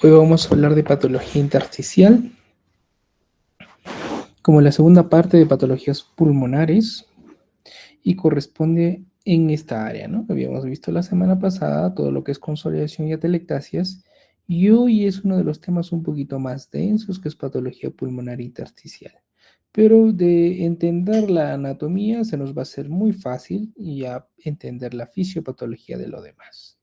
Hoy vamos a hablar de patología intersticial, como la segunda parte de patologías pulmonares, y corresponde en esta área, ¿no? Habíamos visto la semana pasada todo lo que es consolidación y atelectasias, y hoy es uno de los temas un poquito más densos, que es patología pulmonar intersticial. Pero de entender la anatomía se nos va a ser muy fácil y a entender la fisiopatología de lo demás.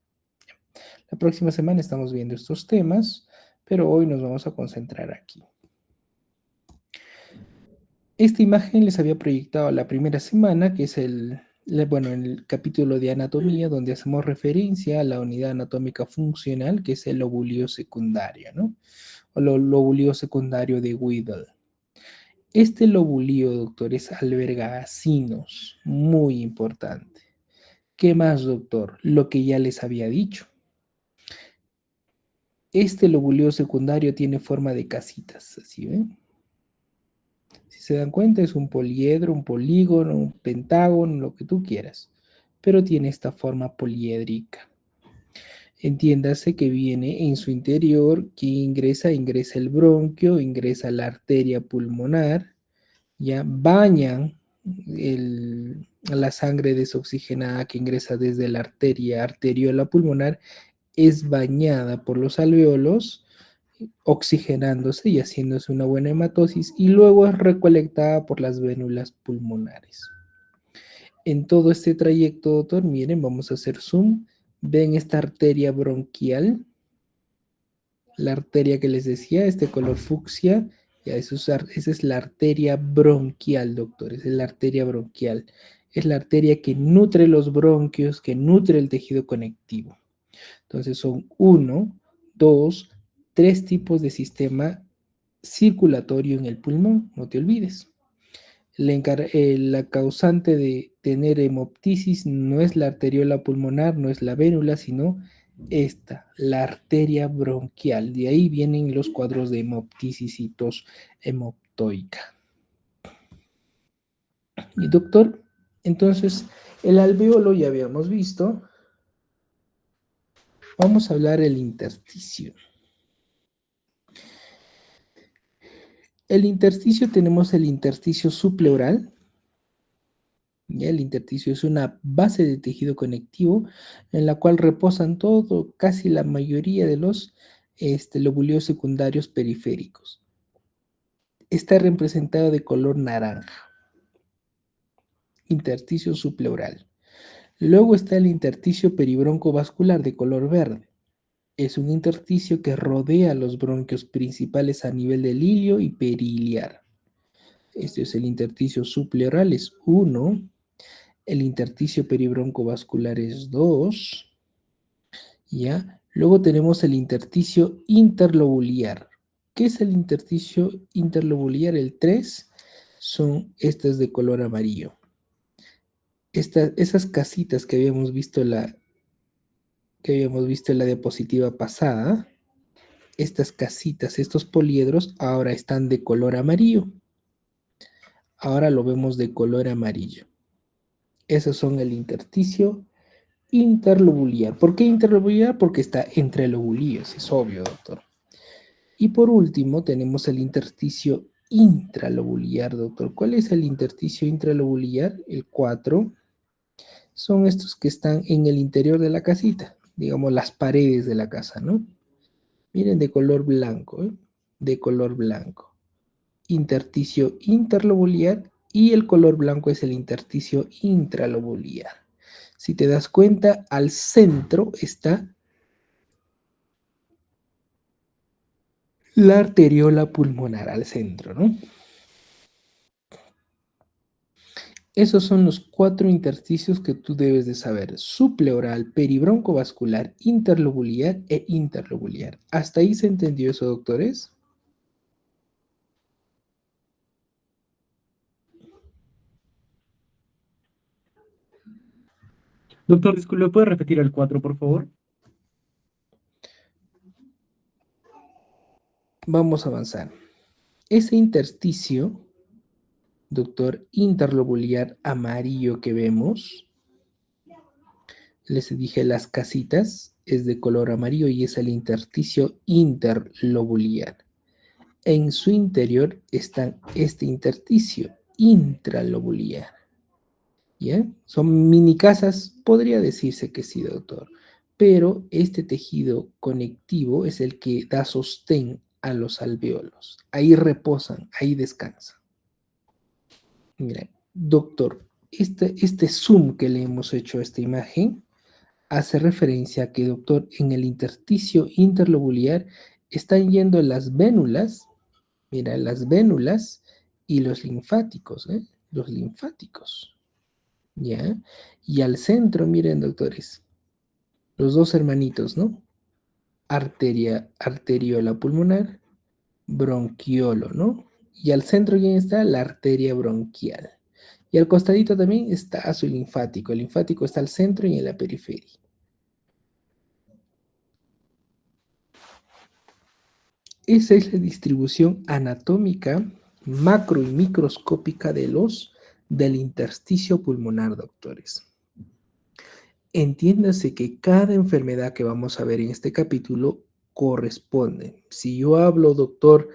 La próxima semana estamos viendo estos temas, pero hoy nos vamos a concentrar aquí. Esta imagen les había proyectado la primera semana, que es en el capítulo de anatomía, donde hacemos referencia a la unidad anatómica funcional, que es el lobulio secundario, ¿no? O el lobulio secundario de Weddell. Este lobulio, doctores, alberga acinos, muy importante. ¿Qué más, doctor? Lo que ya les había dicho. Este lobulio secundario tiene forma de casitas, ¿así ven? Si se dan cuenta, es un poliedro, un polígono, un pentágono, lo que tú quieras, pero tiene esta forma poliédrica. Entiéndase que viene en su interior, que ingresa el bronquio, ingresa la arteria pulmonar, ya bañan la sangre desoxigenada que ingresa desde la arteriola pulmonar, es bañada por los alveolos, oxigenándose y haciéndose una buena hematosis, y luego es recolectada por las vénulas pulmonares. En todo este trayecto, doctor, miren, vamos a hacer zoom. Ven esta arteria bronquial, la arteria que les decía, este color fucsia, ya esa es la arteria bronquial, doctor, esa es la arteria bronquial. Es la arteria que nutre los bronquios, que nutre el tejido conectivo. Entonces son 1, 2, 3 tipos de sistema circulatorio en el pulmón, no te olvides. La causante de tener hemoptisis no es la arteriola pulmonar, no es la vénula, sino esta, la arteria bronquial. De ahí vienen los cuadros de hemoptisis y tos hemoptoica. Y doctor, entonces el alveolo ya habíamos visto. Vamos a hablar del intersticio. El intersticio, tenemos el intersticio subpleural. Ya el intersticio es una base de tejido conectivo en la cual reposan casi la mayoría de los lóbulos secundarios periféricos. Está representado de color naranja. Intersticio subpleural. Luego está el intersticio peribroncovascular de color verde. Es un intersticio que rodea los bronquios principales a nivel del ilio y periliar. Este es el intersticio subpleural, es 1. El intersticio peribroncovascular es 2. ¿Ya? Luego tenemos el intersticio interlobular. ¿Qué es el intersticio interlobular? El 3 son estas de color amarillo. Esas casitas que habíamos visto en la diapositiva pasada, estas casitas, estos poliedros, ahora están de color amarillo. Ahora lo vemos de color amarillo. Esos son el intersticio interlobular. ¿Por qué interlobular? Porque está entre lobulillos, es obvio, doctor. Y por último tenemos el intersticio intralobular, doctor. ¿Cuál es el intersticio intralobular? El 4. Son estos que están en el interior de la casita, digamos las paredes de la casa, ¿no? Miren, de color blanco, ¿eh? De color blanco. Intersticio interlobular, y el color blanco es el intersticio intralobular. Si te das cuenta, al centro está la arteriola pulmonar, al centro, ¿no? Esos son los 4 intersticios que tú debes de saber: subpleural, peribroncovascular, interlobular e interlobular. ¿Hasta ahí se entendió eso, doctores? Doctor, disculpe, ¿puede repetir el 4, por favor? Vamos a avanzar. Ese intersticio, doctor, interlobular amarillo que vemos, Les dije las casitas, es de color amarillo y es el intersticio interlobular. En su interior está este intersticio intralobular. ¿Ya? Son mini casas, podría decirse que sí, doctor, pero este tejido conectivo es el que da sostén a los alveolos. Ahí reposan, ahí descansan. Mira, doctor, este zoom que le hemos hecho a esta imagen hace referencia a que, doctor, en el intersticio interlobular están yendo las vénulas, mira, las vénulas y los linfáticos, ¿eh? Los linfáticos. ¿Ya? Y al centro, miren, doctores, los dos hermanitos, ¿no? Arteriola pulmonar, bronquiolo, ¿no? Y al centro, ¿quién está? La arteria bronquial. Y al costadito también está su linfático. El linfático está al centro y en la periferia. Esa es la distribución anatómica macro y microscópica del intersticio pulmonar, doctores. Entiéndase que cada enfermedad que vamos a ver en este capítulo corresponde. Si yo hablo, doctor,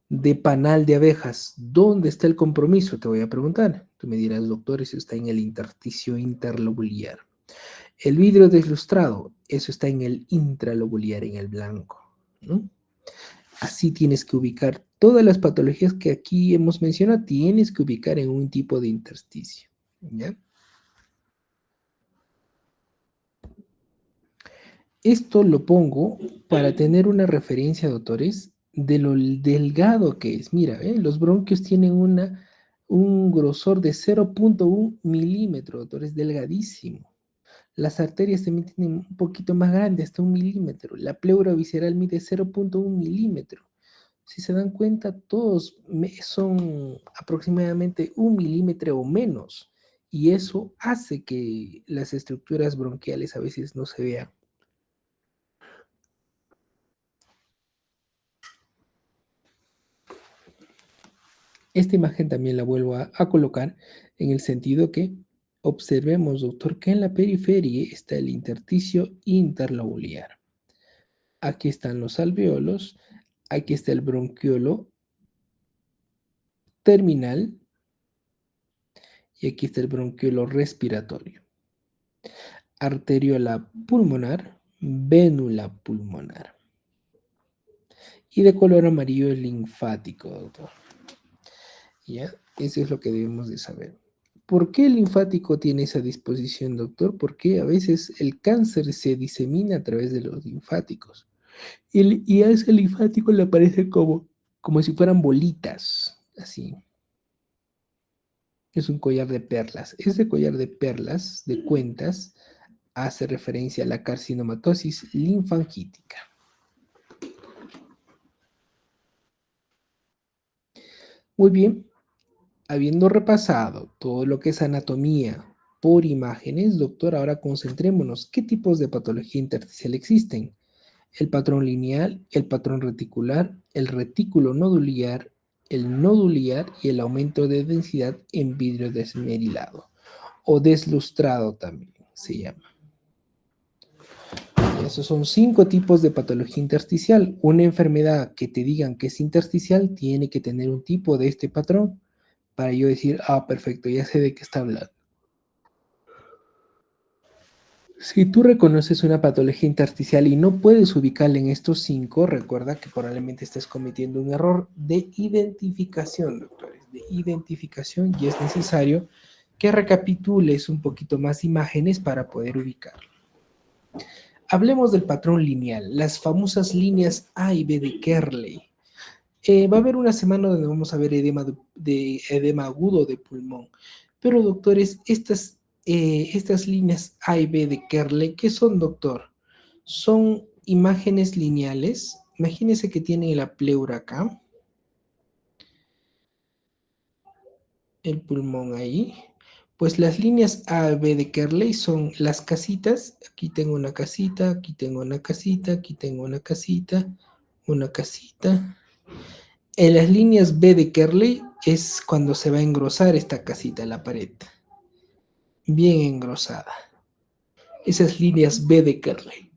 de panal de abejas, ¿dónde está el compromiso? Te voy a preguntar. Tú me dirás, doctor, eso está en el intersticio interlobular. El vidrio deslustrado, eso está en el intralobular, en el blanco, ¿no? Así tienes que ubicar todas las patologías que aquí hemos mencionado, tienes que ubicar en un tipo de intersticio, ¿ya? Esto lo pongo para tener una referencia, doctores, de lo delgado que es. Mira, los bronquios tienen un grosor de 0,1 milímetro, doctores, delgadísimo. Las arterias también tienen un poquito más grande, hasta 1 milímetro. La pleura visceral mide 0,1 milímetro. Si se dan cuenta, todos son aproximadamente 1 milímetro o menos. Y eso hace que las estructuras bronquiales a veces no se vean. Esta imagen también la vuelvo a colocar en el sentido que observemos, doctor, que en la periferia está el intersticio interlobular. Aquí están los alveolos, aquí está el bronquiolo terminal y aquí está el bronquiolo respiratorio. Arteriola pulmonar, vénula pulmonar. Y de color amarillo el linfático, doctor. ¿Ya? Eso es lo que debemos de saber. ¿Por qué el linfático tiene esa disposición, doctor? Porque a veces el cáncer se disemina a través de los linfáticos. Y a ese linfático le aparece como si fueran bolitas, así. Es un collar de perlas. Ese collar de perlas, de cuentas, hace referencia a la carcinomatosis linfangítica. Muy bien, habiendo repasado todo lo que es anatomía por imágenes, doctor, ahora concentrémonos. ¿Qué tipos de patología intersticial existen? El patrón lineal, el patrón reticular, el retículo nodular, el nodular y el aumento de densidad en vidrio desmerilado o deslustrado también se llama. Esos son 5 tipos de patología intersticial. Una enfermedad que te digan que es intersticial tiene que tener un tipo de este patrón para yo decir, ah, perfecto, ya sé de qué está hablando. Si tú reconoces una patología intersticial y no puedes ubicarla en estos 5, recuerda que probablemente estés cometiendo un error de identificación, doctores, de identificación, y es necesario que recapitules un poquito más imágenes para poder ubicarlo. Hablemos del patrón lineal, las famosas líneas A y B de Kerley. Va a haber una semana donde vamos a ver edema agudo de pulmón. Pero, doctores, estas líneas A y B de Kerley, ¿qué son, doctor? Son imágenes lineales. Imagínense que tiene la pleura acá, el pulmón ahí. Pues las líneas A y B de Kerley son las casitas. Aquí tengo una casita, aquí tengo una casita, aquí tengo una casita, una casita. En las líneas B de Kerley es cuando se va a engrosar esta casita, la pared. Bien engrosada. Esas líneas B de Kerley.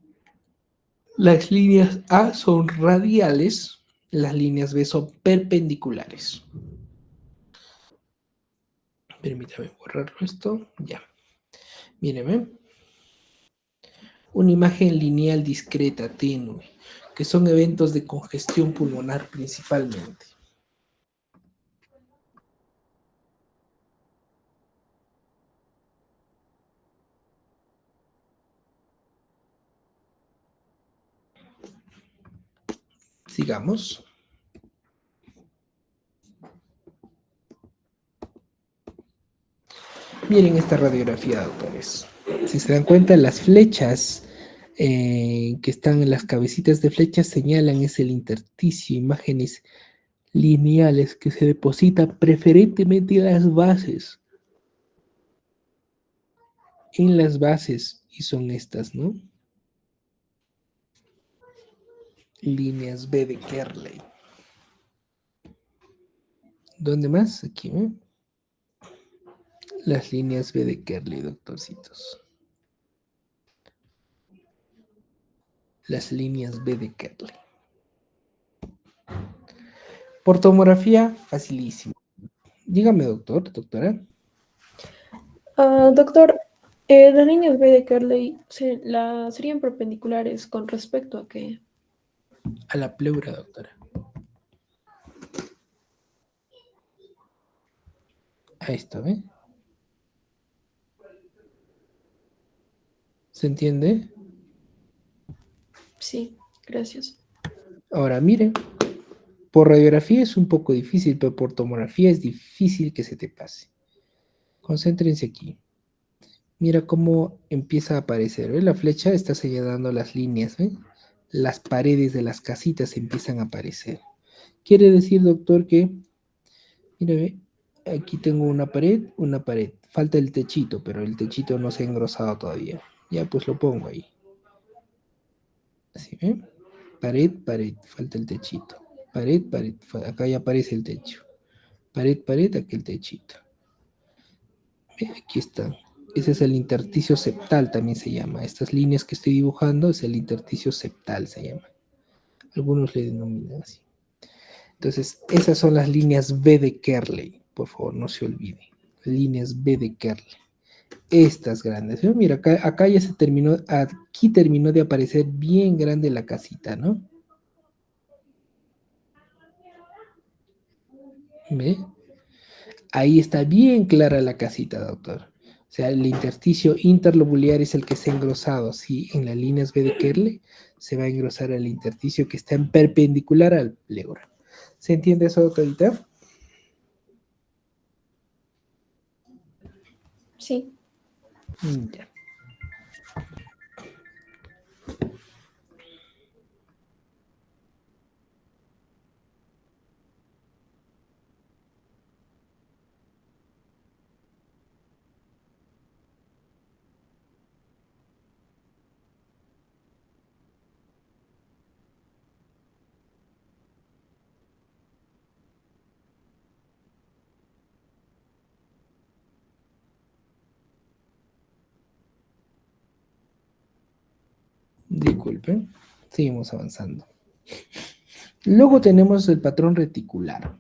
Las líneas A son radiales, las líneas B son perpendiculares. Permítame borrar esto. Ya. Míreme. Una imagen lineal discreta, tenue, que son eventos de congestión pulmonar principalmente. Sigamos. Miren esta radiografía, doctores. Si se dan cuenta, las flechas que están en las cabecitas de flechas señalan es el intersticio, imágenes lineales que se depositan preferentemente en las bases. En las bases, y son estas, ¿no? Líneas B de Kerley. ¿Dónde más? Aquí, ¿eh? Las líneas B de Kerley, doctorcitos. Las líneas B de Kerley. Por tomografía, facilísimo. Dígame, doctor, doctora. Doctor, las líneas B de Kerley serían perpendiculares con respecto a qué. A la pleura, doctora. Ahí está, ¿ve? ¿Se entiende? Sí, gracias. Ahora, miren, por radiografía es un poco difícil, pero por tomografía es difícil que se te pase. Concéntrense aquí. Mira cómo empieza a aparecer, ¿ve? La flecha está señalando las líneas, ¿ve? Las paredes de las casitas empiezan a aparecer. Quiere decir, doctor, que, mira, ¿ve? Aquí tengo una pared. Falta el techito, pero el techito no se ha engrosado todavía. Ya, pues lo pongo ahí. Así, ¿ve? Pared, pared, falta el techito. Pared, pared, acá ya aparece el techo. Pared, pared, aquí el techito. Ve, aquí está. Ese es el intersticio septal, también se llama. Estas líneas que estoy dibujando es el intersticio septal, se llama. Algunos le denominan así. Entonces, esas son las líneas B de Kerley. Por favor, no se olvide. Líneas B de Kerley. Estas grandes. ¿Sí? Mira, acá ya se terminó, aquí terminó de aparecer bien grande la casita, ¿no? ¿Ve? Ahí está bien clara la casita, doctor. O sea, el intersticio interlobular es el que se ha engrosado. Si en las líneas B de Kerley se va a engrosar el intersticio que está en perpendicular al pleura. ¿Se entiende eso, doctorita? Sí. Ya. Disculpen. Seguimos avanzando. Luego tenemos el patrón reticular.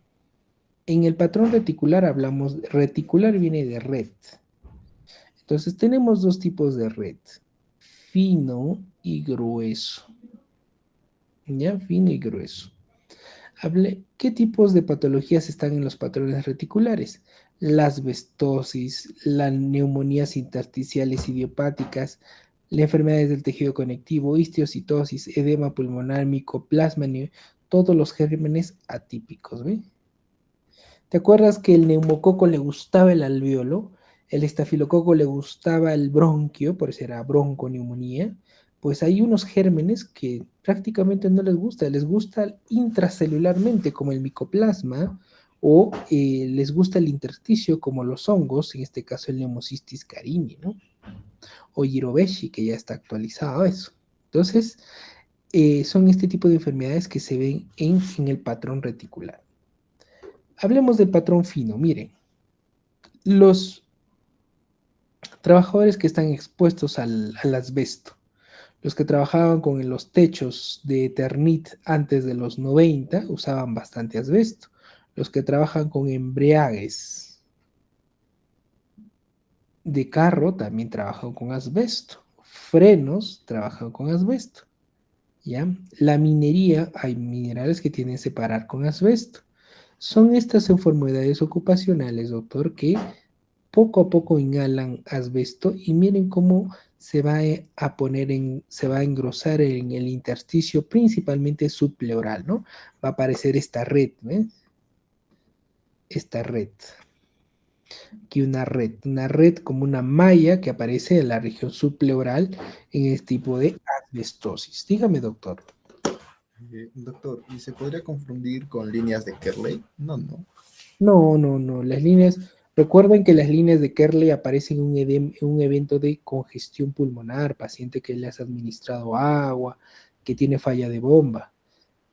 En el patrón reticular hablamos, reticular viene de red. Entonces tenemos dos tipos de red, fino y grueso. ¿Ya? Fino y grueso. ¿Qué tipos de patologías están en los patrones reticulares? La asbestosis, las neumonías intersticiales idiopáticas, las enfermedades del tejido conectivo, histiocytosis, edema pulmonar, micoplasma, todos los gérmenes atípicos, ¿ve? ¿Te acuerdas que el neumococo le gustaba el alveolo? El estafilococo le gustaba el bronquio, por eso era bronconeumonía. Pues hay unos gérmenes que prácticamente no les gusta intracelularmente, como el micoplasma, o les gusta el intersticio, como los hongos, en este caso el Pneumocystis carini, ¿no? O Jirovecii, que ya está actualizado eso. Entonces, son este tipo de enfermedades que se ven en el patrón reticular. Hablemos del patrón fino, miren. Los Trabajadores que están expuestos al asbesto. Los que trabajaban con los techos de Eternit antes de los 90 usaban bastante asbesto. Los que trabajan con embriagues de carro también trabajan con asbesto. Frenos trabajan con asbesto. ¿Ya? La minería, hay minerales que tienen que separar con asbesto. Son estas enfermedades ocupacionales, doctor, que poco a poco inhalan asbesto y miren cómo se va a poner se va a engrosar en el intersticio, principalmente subpleural, ¿no? Va a aparecer esta red, ¿ves? Esta red. Aquí una red como una malla que aparece en la región subpleural en este tipo de asbestosis. Dígame, doctor. Doctor, ¿y se podría confundir con líneas de Kerley? No, no. No, no, no. Las líneas, recuerden que las líneas de Kerley aparecen en un evento de congestión pulmonar, paciente que le has administrado agua, que tiene falla de bomba.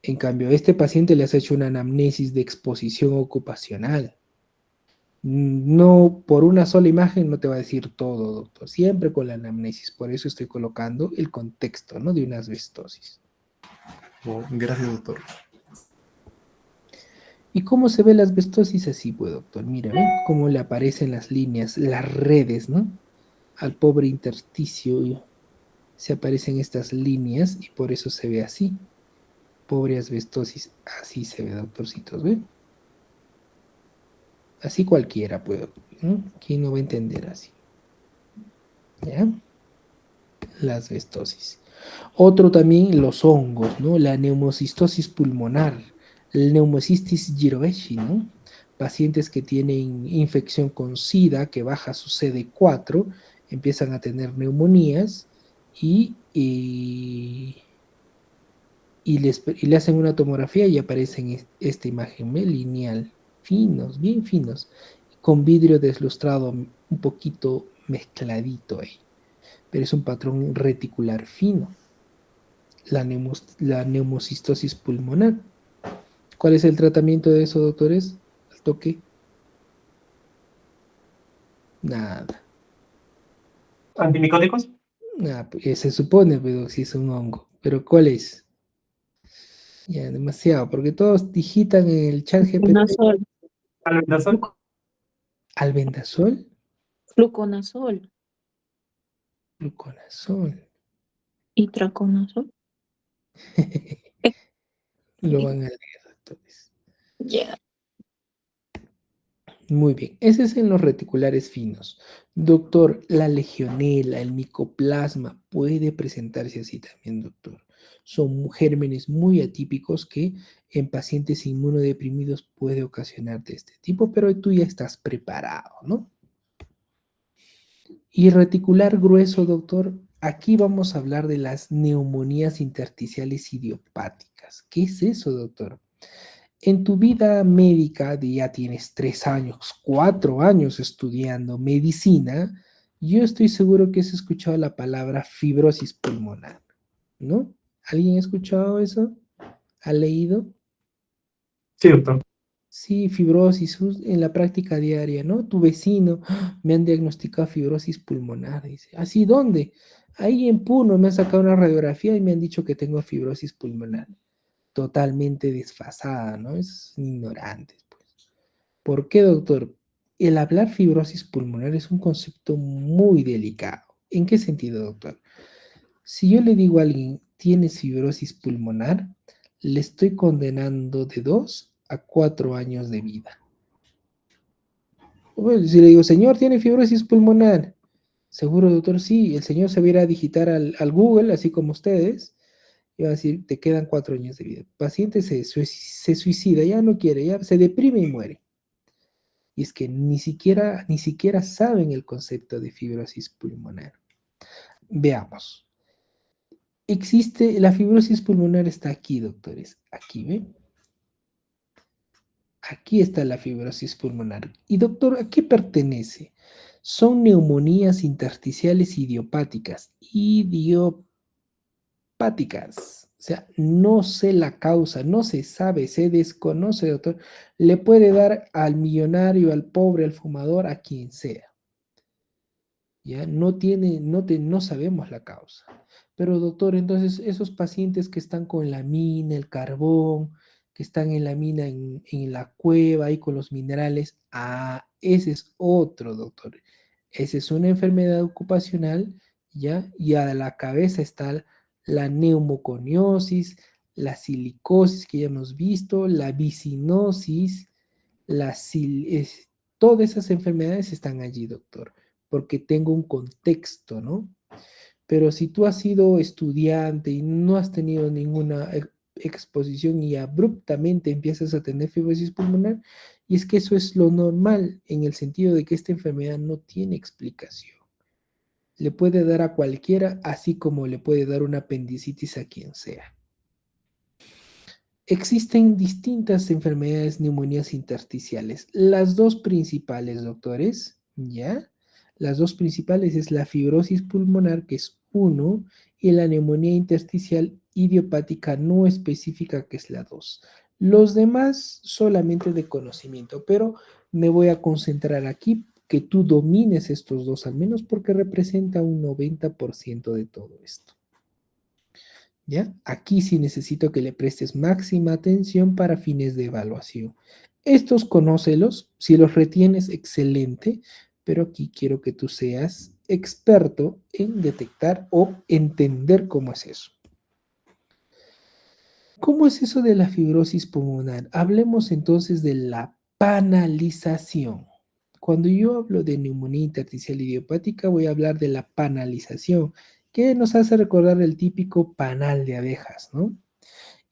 En cambio, a este paciente le has hecho una anamnesis de exposición ocupacional. No, por una sola imagen no te va a decir todo, doctor. Siempre con la anamnesis. Por eso estoy colocando el contexto, ¿no? De una asbestosis. Oh, gracias, doctor. ¿Y cómo se ve la asbestosis así, pues, doctor? Mira, ¿ven cómo le aparecen las líneas, las redes, ¿no? Al pobre intersticio se aparecen estas líneas y por eso se ve así. Pobre asbestosis, así se ve, doctorcitos, ¿ven? Así cualquiera puede, ¿no? ¿Quién no va a entender así? ¿Ya? La asbestosis. Otro también, los hongos, ¿no? La neumocistosis pulmonar, el neumocistis girovecii, ¿no? Pacientes que tienen infección con SIDA, que baja su CD4, empiezan a tener neumonías y le hacen una tomografía y aparecen esta imagen lineal, finos, bien finos, con vidrio deslustrado un poquito mezcladito ahí, pero es un patrón reticular fino. La neumocistosis pulmonar. ¿Cuál es el tratamiento de eso, doctores? ¿Al toque? Nada. ¿Antimicóticos? Nada, pues, se supone, pero si es un hongo. ¿Pero cuál es? Ya, demasiado, porque todos digitan en el chat GPT Fluconazol, ¿Albendazol? albendazol, fluconazol, gluconazol. itraconazol. Lo van a leer, doctores. Ya. Muy bien, ese es en los reticulares finos. Doctor, la legionela, el micoplasma puede presentarse así también, doctor. Son gérmenes muy atípicos que en pacientes inmunodeprimidos puede ocasionar de este tipo, pero tú ya estás preparado, ¿no? Y reticular grueso, doctor, aquí vamos a hablar de las neumonías intersticiales idiopáticas. ¿Qué es eso, doctor? En tu vida médica, ya tienes 3 años, 4 años estudiando medicina, yo estoy seguro que has escuchado la palabra fibrosis pulmonar, ¿no? ¿Alguien ha escuchado eso? ¿Ha leído? Sí, doctor. Sí, fibrosis en la práctica diaria, ¿no? Tu vecino, me han diagnosticado fibrosis pulmonar, dice. ¿Así dónde? Ahí en Puno me han sacado una radiografía y me han dicho que tengo fibrosis pulmonar. Totalmente desfasada, ¿no? Es ignorante, pues. ¿Por qué, doctor? El hablar fibrosis pulmonar es un concepto muy delicado. ¿En qué sentido, doctor? Si yo le digo a alguien, tienes fibrosis pulmonar, le estoy condenando de 2 a 4 años de vida. Bueno, si le digo, señor, tiene fibrosis pulmonar, seguro, doctor, sí, el señor se viera a digitar al Google, así como ustedes, y va a decir, te quedan 4 años de vida. El paciente se suicida, ya no quiere, ya se deprime y muere. Y es que ni siquiera saben el concepto de fibrosis pulmonar. Veamos. La fibrosis pulmonar está aquí, doctores. Aquí, ¿ven? Aquí está la fibrosis pulmonar. Y doctor, ¿a qué pertenece? Son neumonías intersticiales idiopáticas. Idiopáticas. O sea, no sé la causa, no se sabe, se desconoce, doctor. Le puede dar al millonario, al pobre, al fumador, a quien sea. ¿ya? No sabemos la causa. Pero doctor, entonces esos pacientes que están con la mina, el carbón, que están en la mina, en la cueva, ahí con los minerales, ese es otro, doctor. Esa es una enfermedad ocupacional, ¿ya? Y a la cabeza está la neumoconiosis, la silicosis que ya hemos visto, la vicinosis, todas esas enfermedades están allí, doctor, porque tengo un contexto, ¿no? Pero si tú has sido estudiante y no has tenido ninguna exposición y abruptamente empiezas a tener fibrosis pulmonar, y es que eso es lo normal en el sentido de que esta enfermedad no tiene explicación. Le puede dar a cualquiera, así como le puede dar una apendicitis a quien sea. Existen distintas enfermedades neumonías intersticiales. Las dos principales, doctores, ¿ya? Las dos principales es la fibrosis pulmonar, que es 1, y la neumonía intersticial idiopática no específica, que es la 2. Los demás solamente de conocimiento, pero me voy a concentrar aquí que tú domines estos dos al menos porque representa un 90% de todo esto. ¿Ya? Aquí sí necesito que le prestes máxima atención para fines de evaluación. Estos conócelos, si los retienes, excelente, pero aquí quiero que tú seas experto en detectar o entender cómo es eso. ¿Cómo es eso de la fibrosis pulmonar? Hablemos entonces de la panalización. Cuando yo hablo de neumonía intersticial idiopática, voy a hablar de la panalización, que nos hace recordar el típico panal de abejas, ¿no?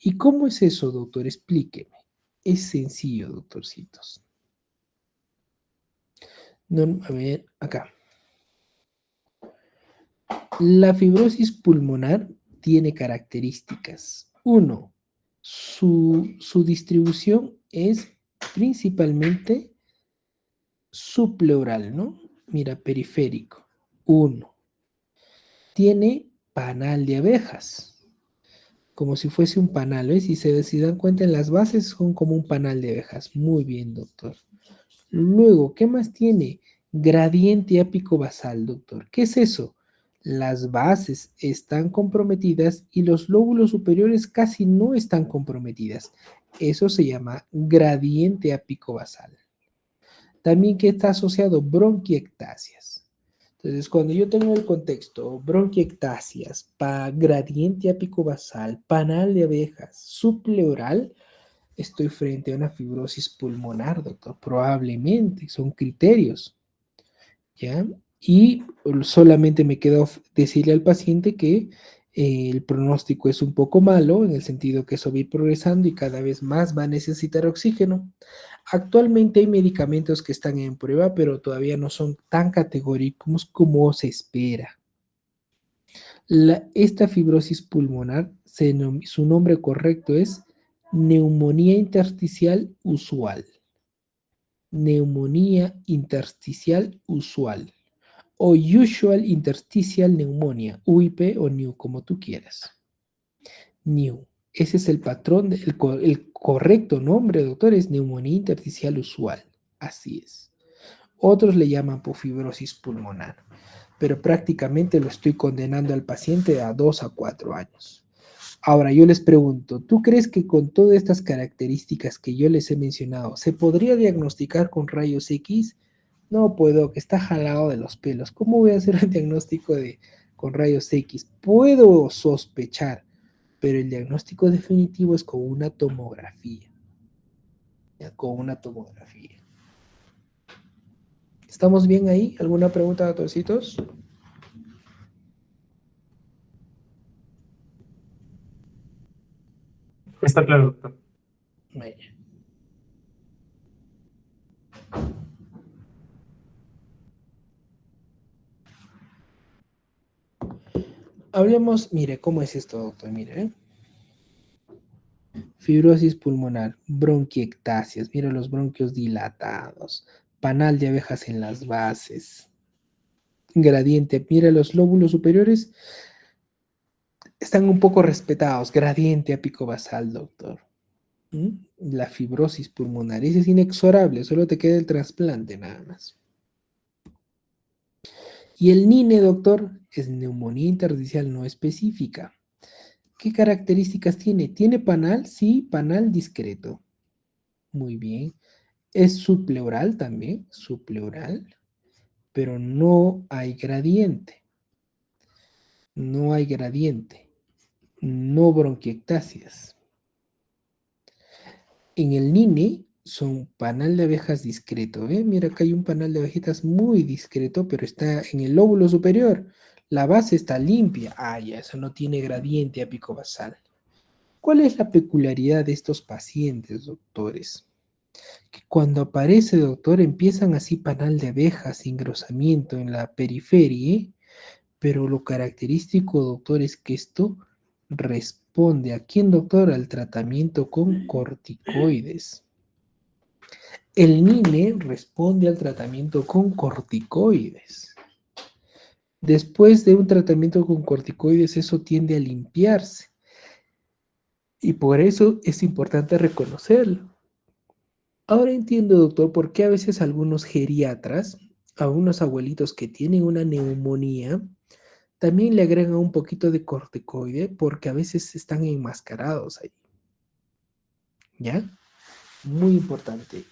¿Y cómo es eso, doctor? Explíqueme. Es sencillo, doctorcitos. No, a ver, acá. La fibrosis pulmonar tiene características. 1. Su distribución es principalmente subpleural, ¿no? Mira, periférico. 1. Tiene panal de abejas, como si fuese un panal, ¿ves? Y si dan cuenta, en las bases son como un panal de abejas. Muy bien, doctor. Luego, ¿qué más tiene? Gradiente ápico basal, doctor. ¿Qué es eso? Las bases están comprometidas y los lóbulos superiores casi no están comprometidas. Eso se llama gradiente ápico basal. También que está asociado bronquiectasias. Entonces, cuando yo tengo el contexto, bronquiectasias, gradiente ápico basal, panal de abejas, subpleural, estoy frente a una fibrosis pulmonar, doctor. Probablemente, son criterios, ¿ya? Y solamente me queda decirle al paciente que el pronóstico es un poco malo, en el sentido que eso va a ir progresando y cada vez más va a necesitar oxígeno. Actualmente hay medicamentos que están en prueba, pero todavía no son tan categóricos como se espera. Esta fibrosis pulmonar, su nombre correcto es neumonía intersticial usual. Neumonía intersticial usual. O usual interstitial pneumonia, UIP o NEW, como tú quieras. NEW. Ese es el patrón, el correcto nombre, doctor, es neumonía intersticial usual. Así es. Otros le llaman fibrosis pulmonar, pero prácticamente lo estoy condenando al paciente a 2 a 4 años. Ahora yo les pregunto, ¿tú crees que con todas estas características que yo les he mencionado, se podría diagnosticar con rayos X? No puedo, que está jalado de los pelos. ¿Cómo voy a hacer un diagnóstico con rayos X? Puedo sospechar, pero el diagnóstico definitivo es con una tomografía. ¿Ya? Con una tomografía. ¿Estamos bien ahí? ¿Alguna pregunta, doctorcitos? Está claro, doctor. Vaya. Hablemos, mire, ¿cómo es esto, doctor? Mire, fibrosis pulmonar, bronquiectasias, mira los bronquios dilatados, panal de abejas en las bases, gradiente, mira los lóbulos superiores están un poco respetados, gradiente ápico basal, doctor. La fibrosis pulmonar, ese es inexorable, solo te queda el trasplante nada más. Y el NINE, doctor, es neumonía intersticial no específica. ¿Qué características tiene? ¿Tiene panal? Sí, panal discreto. Muy bien. Es subpleural también, subpleural, pero no hay gradiente. No hay gradiente. No bronquiectasias. En el NINE son panal de abejas discreto. Mira, acá hay un panal de abejitas muy discreto, pero está en el lóbulo superior. La base está limpia. Ah, ya, eso no tiene gradiente apicobasal. ¿Cuál es la peculiaridad de estos pacientes, doctores? Que cuando aparece, doctor, empiezan así panal de abejas, engrosamiento en la periferia, pero lo característico, doctor, es que esto responde ¿a quién, doctor? Al tratamiento con corticoides. El NINE responde al tratamiento con corticoides. Después de un tratamiento con corticoides, eso tiende a limpiarse. Y por eso es importante reconocerlo. Ahora entiendo, doctor, por qué a veces algunos geriatras, a unos abuelitos que tienen una neumonía, también le agregan un poquito de corticoide porque a veces están enmascarados ahí. ¿Ya? Muy importante.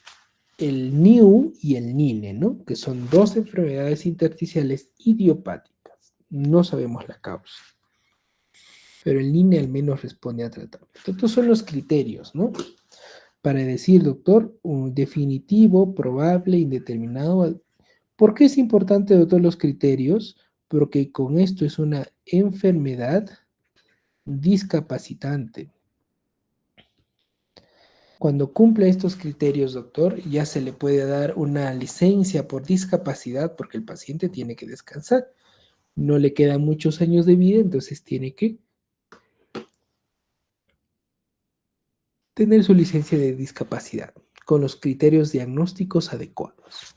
El NIU y el NINE, ¿no? Que son dos enfermedades intersticiales idiopáticas. No sabemos la causa. Pero el NINE al menos responde a tratamiento. Estos son los criterios, ¿no? Para decir, doctor, un definitivo, probable, indeterminado. ¿Por qué es importante, doctor, los criterios? Porque con esto es una enfermedad discapacitante. Cuando cumple estos criterios, doctor, ya se le puede dar una licencia por discapacidad porque el paciente tiene que descansar. No le quedan muchos años de vida, entonces tiene que tener su licencia de discapacidad con los criterios diagnósticos adecuados.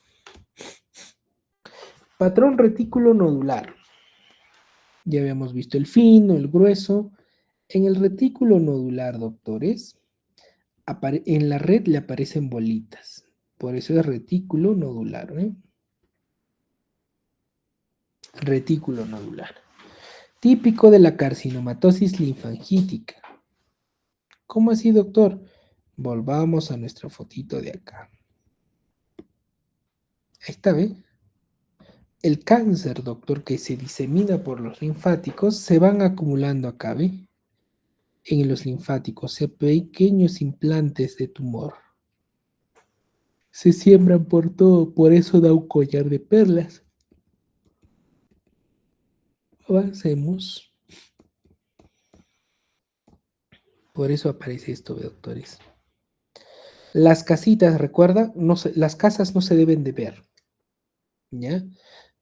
Patrón retículo nodular. Ya habíamos visto el fino, el grueso. En el retículo nodular, doctores, en la red le aparecen bolitas. Por eso es retículo nodular. Retículo nodular. Típico de la carcinomatosis linfangítica. ¿Cómo así, doctor? Volvamos a nuestra fotito de acá. Ahí está, ¿ve? El cáncer, doctor, que se disemina por los linfáticos, se van acumulando acá, ¿ve? En los linfáticos, pequeños implantes de tumor. Se siembran por todo, por eso da un collar de perlas. Avancemos. Por eso aparece esto, doctores. Las casitas, recuerda, las casas no se deben de ver, ¿ya?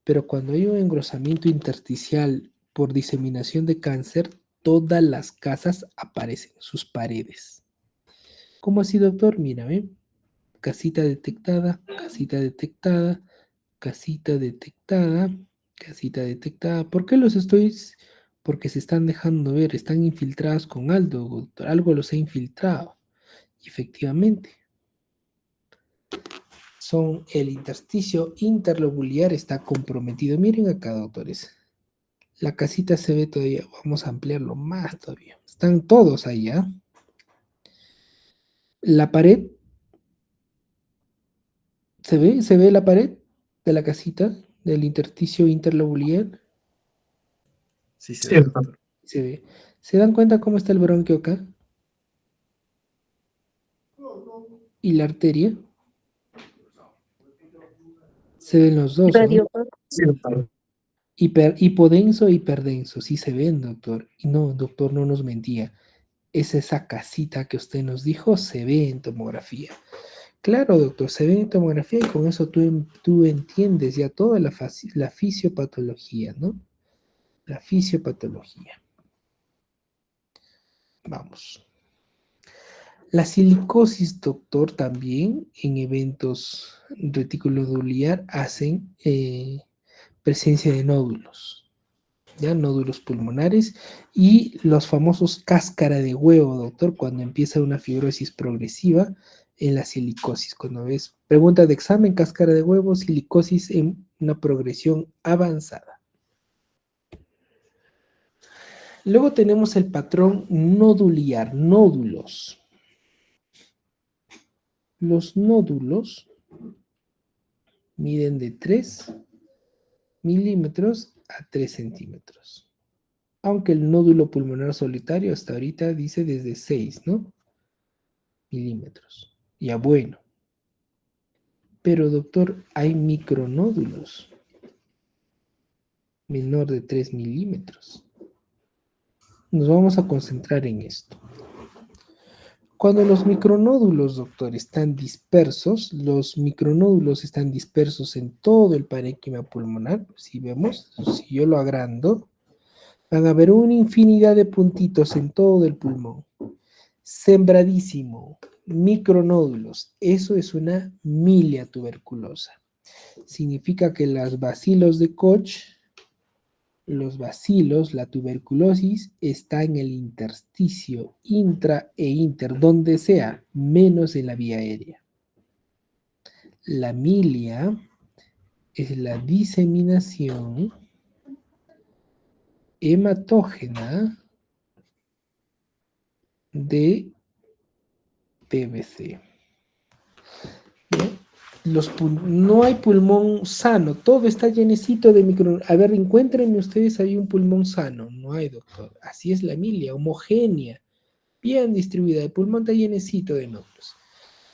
Pero cuando hay un engrosamiento intersticial por diseminación de cáncer, todas las casas aparecen, sus paredes. ¿Cómo así, doctor? Mira, ¿ve? Casita detectada, casita detectada, casita detectada, casita detectada. ¿Por qué los estoy? Porque se están dejando ver, están infiltradas con algo, doctor. Algo los ha infiltrado. Y efectivamente, son el intersticio interlobular está comprometido. Miren acá, doctores. La casita se ve todavía. Vamos a ampliarlo más todavía. Están todos ahí, ¿ah? La pared. ¿Se ve? ¿Se ve la pared de la casita? Del intersticio interlobular. Sí, se ve, Cierto. doctor. Se ve. ¿Se dan cuenta cómo está el bronquio acá? Y la arteria. Se ven los dos, ¿no? Radio. Cierto. Hipodenso e hiperdenso. Sí se ven, doctor. Y no, doctor, no nos mentía. Es esa casita que usted nos dijo, se ve en tomografía. Claro, doctor, se ve en tomografía y con eso tú entiendes ya toda la fisiopatología, ¿no? La fisiopatología. Vamos. La silicosis, doctor, también en eventos reticulonuclear hacen presencia de nódulos, ¿ya? Nódulos pulmonares y los famosos cáscara de huevo, doctor, cuando empieza una fibrosis progresiva en la silicosis. Cuando ves pregunta de examen, cáscara de huevo, silicosis en una progresión avanzada. Luego tenemos el patrón nodular, nódulos. Los nódulos miden de 3 milímetros a 3 centímetros. Aunque el nódulo pulmonar solitario hasta ahorita dice desde 6, ¿no? Milímetros. Ya bueno. Pero doctor, hay micronódulos menor de 3 milímetros. Nos vamos a concentrar en esto. Cuando los micronódulos, doctor, están dispersos, los micronódulos están dispersos en todo el parénquima pulmonar. Si vemos, si yo lo agrando, van a haber una infinidad de puntitos en todo el pulmón. Sembradísimo, micronódulos. Eso es una milia tuberculosa. Significa que los bacilos de Koch, los bacilos, la tuberculosis, está en el intersticio intra e inter, donde sea, menos en la vía aérea. La milia es la diseminación hematógena de PBC. No hay pulmón sano, todo está llenecito de micro. A ver, encuéntrenme ustedes ahí un pulmón sano. No hay, doctor. Así es la milia, homogénea, bien distribuida. El pulmón está llenecito de nódulos.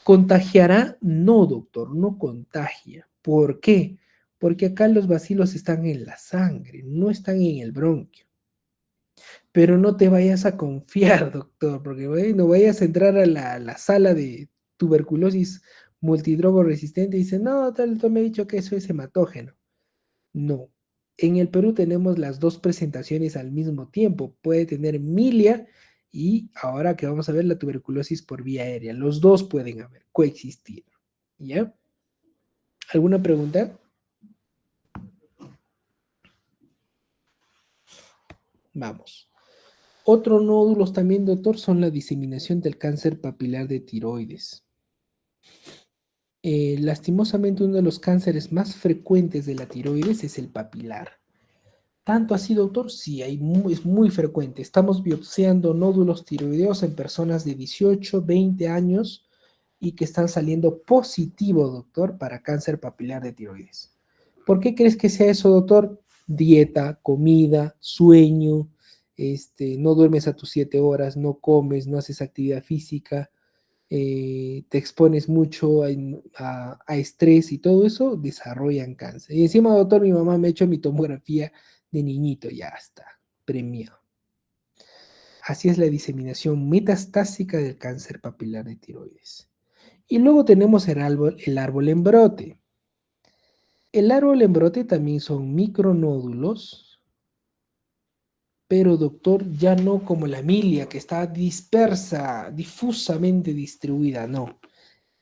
¿Contagiará? No, doctor, no contagia. ¿Por qué? Porque acá los bacilos están en la sangre, no están en el bronquio. Pero no te vayas a confiar, doctor, porque no vayas a entrar a la sala de tuberculosis multidrogo resistente y dice, no, tal, me ha dicho que eso es hematógeno. No. En el Perú tenemos las dos presentaciones al mismo tiempo. Puede tener milia y ahora que vamos a ver la tuberculosis por vía aérea. Los dos pueden coexistir. ¿Ya? ¿Alguna pregunta? Vamos. Otros nódulos también, doctor, son la diseminación del cáncer papilar de tiroides. Lastimosamente, uno de los cánceres más frecuentes de la tiroides es el papilar. ¿Tanto así, doctor? Sí, es muy frecuente. Estamos biopsiando nódulos tiroideos en personas de 18, 20 años y que están saliendo positivo, doctor, para cáncer papilar de tiroides. ¿Por qué crees que sea eso, doctor? Dieta, comida, sueño, no duermes a tus 7 horas, no comes, no haces actividad física, te expones mucho a estrés y todo eso, desarrollan cáncer. Y encima, doctor, mi mamá me ha hecho mi tomografía de niñito, ya está, premiado. Así es la diseminación metastásica del cáncer papilar de tiroides. Y luego tenemos el árbol en brote. El árbol en brote también son micronódulos, pero doctor, ya no como la milia, que está dispersa, difusamente distribuida, no.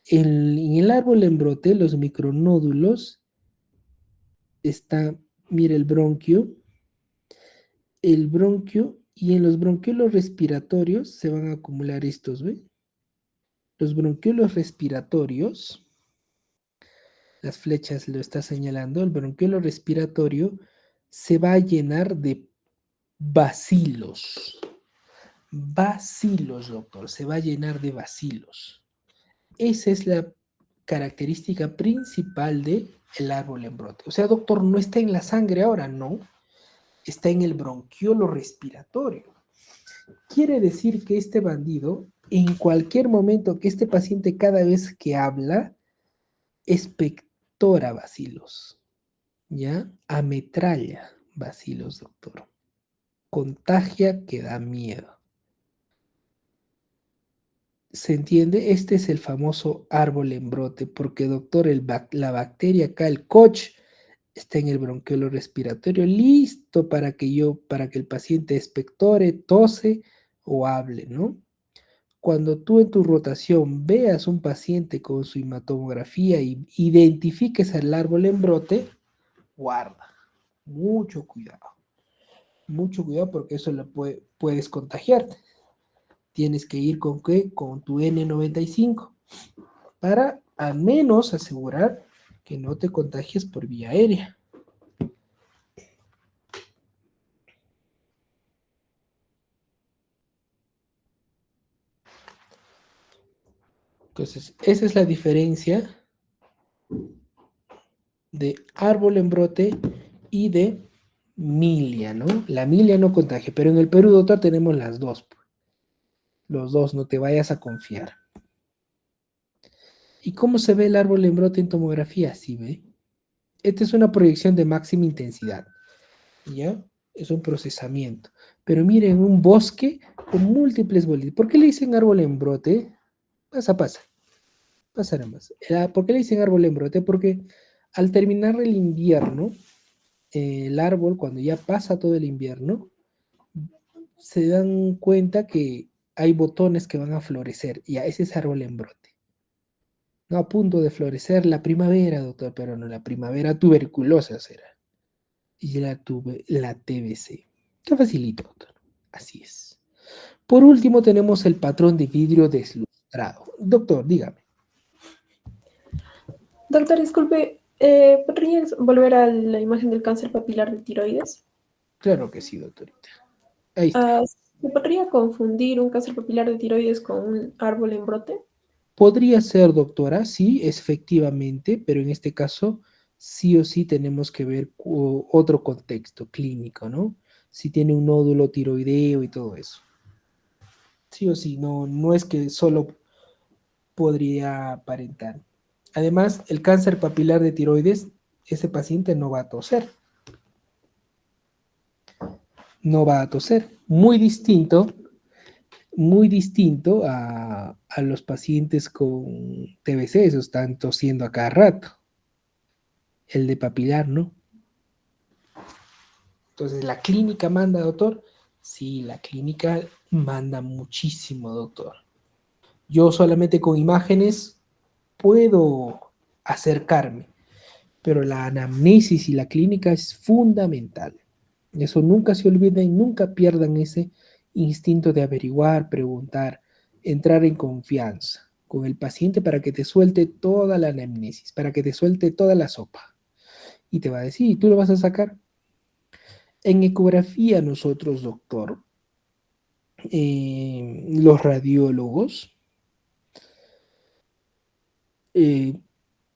En el árbol en brote, los micronódulos están, mire el bronquio, y en los bronquiolos respiratorios se van a acumular estos, ¿ve? Los bronquiolos respiratorios, las flechas lo está señalando, el bronquiolo respiratorio se va a llenar de bacilos. Bacilos, doctor, se va a llenar de bacilos. Esa es la característica principal del árbol en brote. O sea, doctor, no está en la sangre ahora, no. Está en el bronquiolo respiratorio. Quiere decir que este bandido, en cualquier momento que este paciente cada vez que habla, expectora bacilos, ¿ya? Ametralla bacilos, doctor. Contagia que da miedo. ¿Se entiende? Este es el famoso árbol en brote, porque, doctor, la bacteria acá, el Koch, está en el bronquiolo respiratorio, listo para que el paciente expectore, tose o hable, ¿no? Cuando tú en tu rotación veas un paciente con su hematomografía y identifiques al árbol en brote, guarda. Mucho cuidado porque eso puedes contagiarte. Tienes que ir con ¿qué? Con tu N95 para al menos asegurar que no te contagies por vía aérea. Entonces, esa es la diferencia de árbol en brote y de milia, ¿no? La milia no contagia, pero en el Perú, doctor, tenemos las dos. Pues. Los dos, no te vayas a confiar. ¿Y cómo se ve el árbol en brote en tomografía? ¿Sí ve? Esta es una proyección de máxima intensidad, ¿ya? Es un procesamiento. Pero miren, un bosque con múltiples bolitas. ¿Por qué le dicen árbol en brote? Pasa, pasa. Pasará más. ¿Por qué le dicen árbol en brote? Porque al terminar el invierno, el árbol, cuando ya pasa todo el invierno, se dan cuenta que hay botones que van a florecer. Y a ese es árbol en brote. No a punto de florecer la primavera, doctor, pero no, la primavera tuberculosa será. Y la TBC. Está facilito, doctor. Así es. Por último, tenemos el patrón de vidrio deslustrado. Doctor, dígame. Doctor, disculpe, ¿podrías volver a la imagen del cáncer papilar de tiroides? Claro que sí, doctorita. Ahí está. ¿Se podría confundir un cáncer papilar de tiroides con un árbol en brote? Podría ser, doctora, sí, efectivamente, pero en este caso sí o sí tenemos que ver otro contexto clínico, ¿no? Si tiene un nódulo tiroideo y todo eso. Sí o sí, no es que solo podría aparentar. Además, el cáncer papilar de tiroides, ese paciente no va a toser. No va a toser. Muy distinto a los pacientes con TBC, esos están tosiendo a cada rato. El de papilar, ¿no? Entonces, ¿la clínica manda, doctor? Sí, la clínica manda muchísimo, doctor. Yo solamente con imágenes puedo acercarme, pero la anamnesis y la clínica es fundamental. Eso nunca se olviden y nunca pierdan ese instinto de averiguar, preguntar, entrar en confianza con el paciente para que te suelte toda la anamnesis, para que te suelte toda la sopa. Y te va a decir, ¿y tú lo vas a sacar? En ecografía nosotros, doctor, los radiólogos,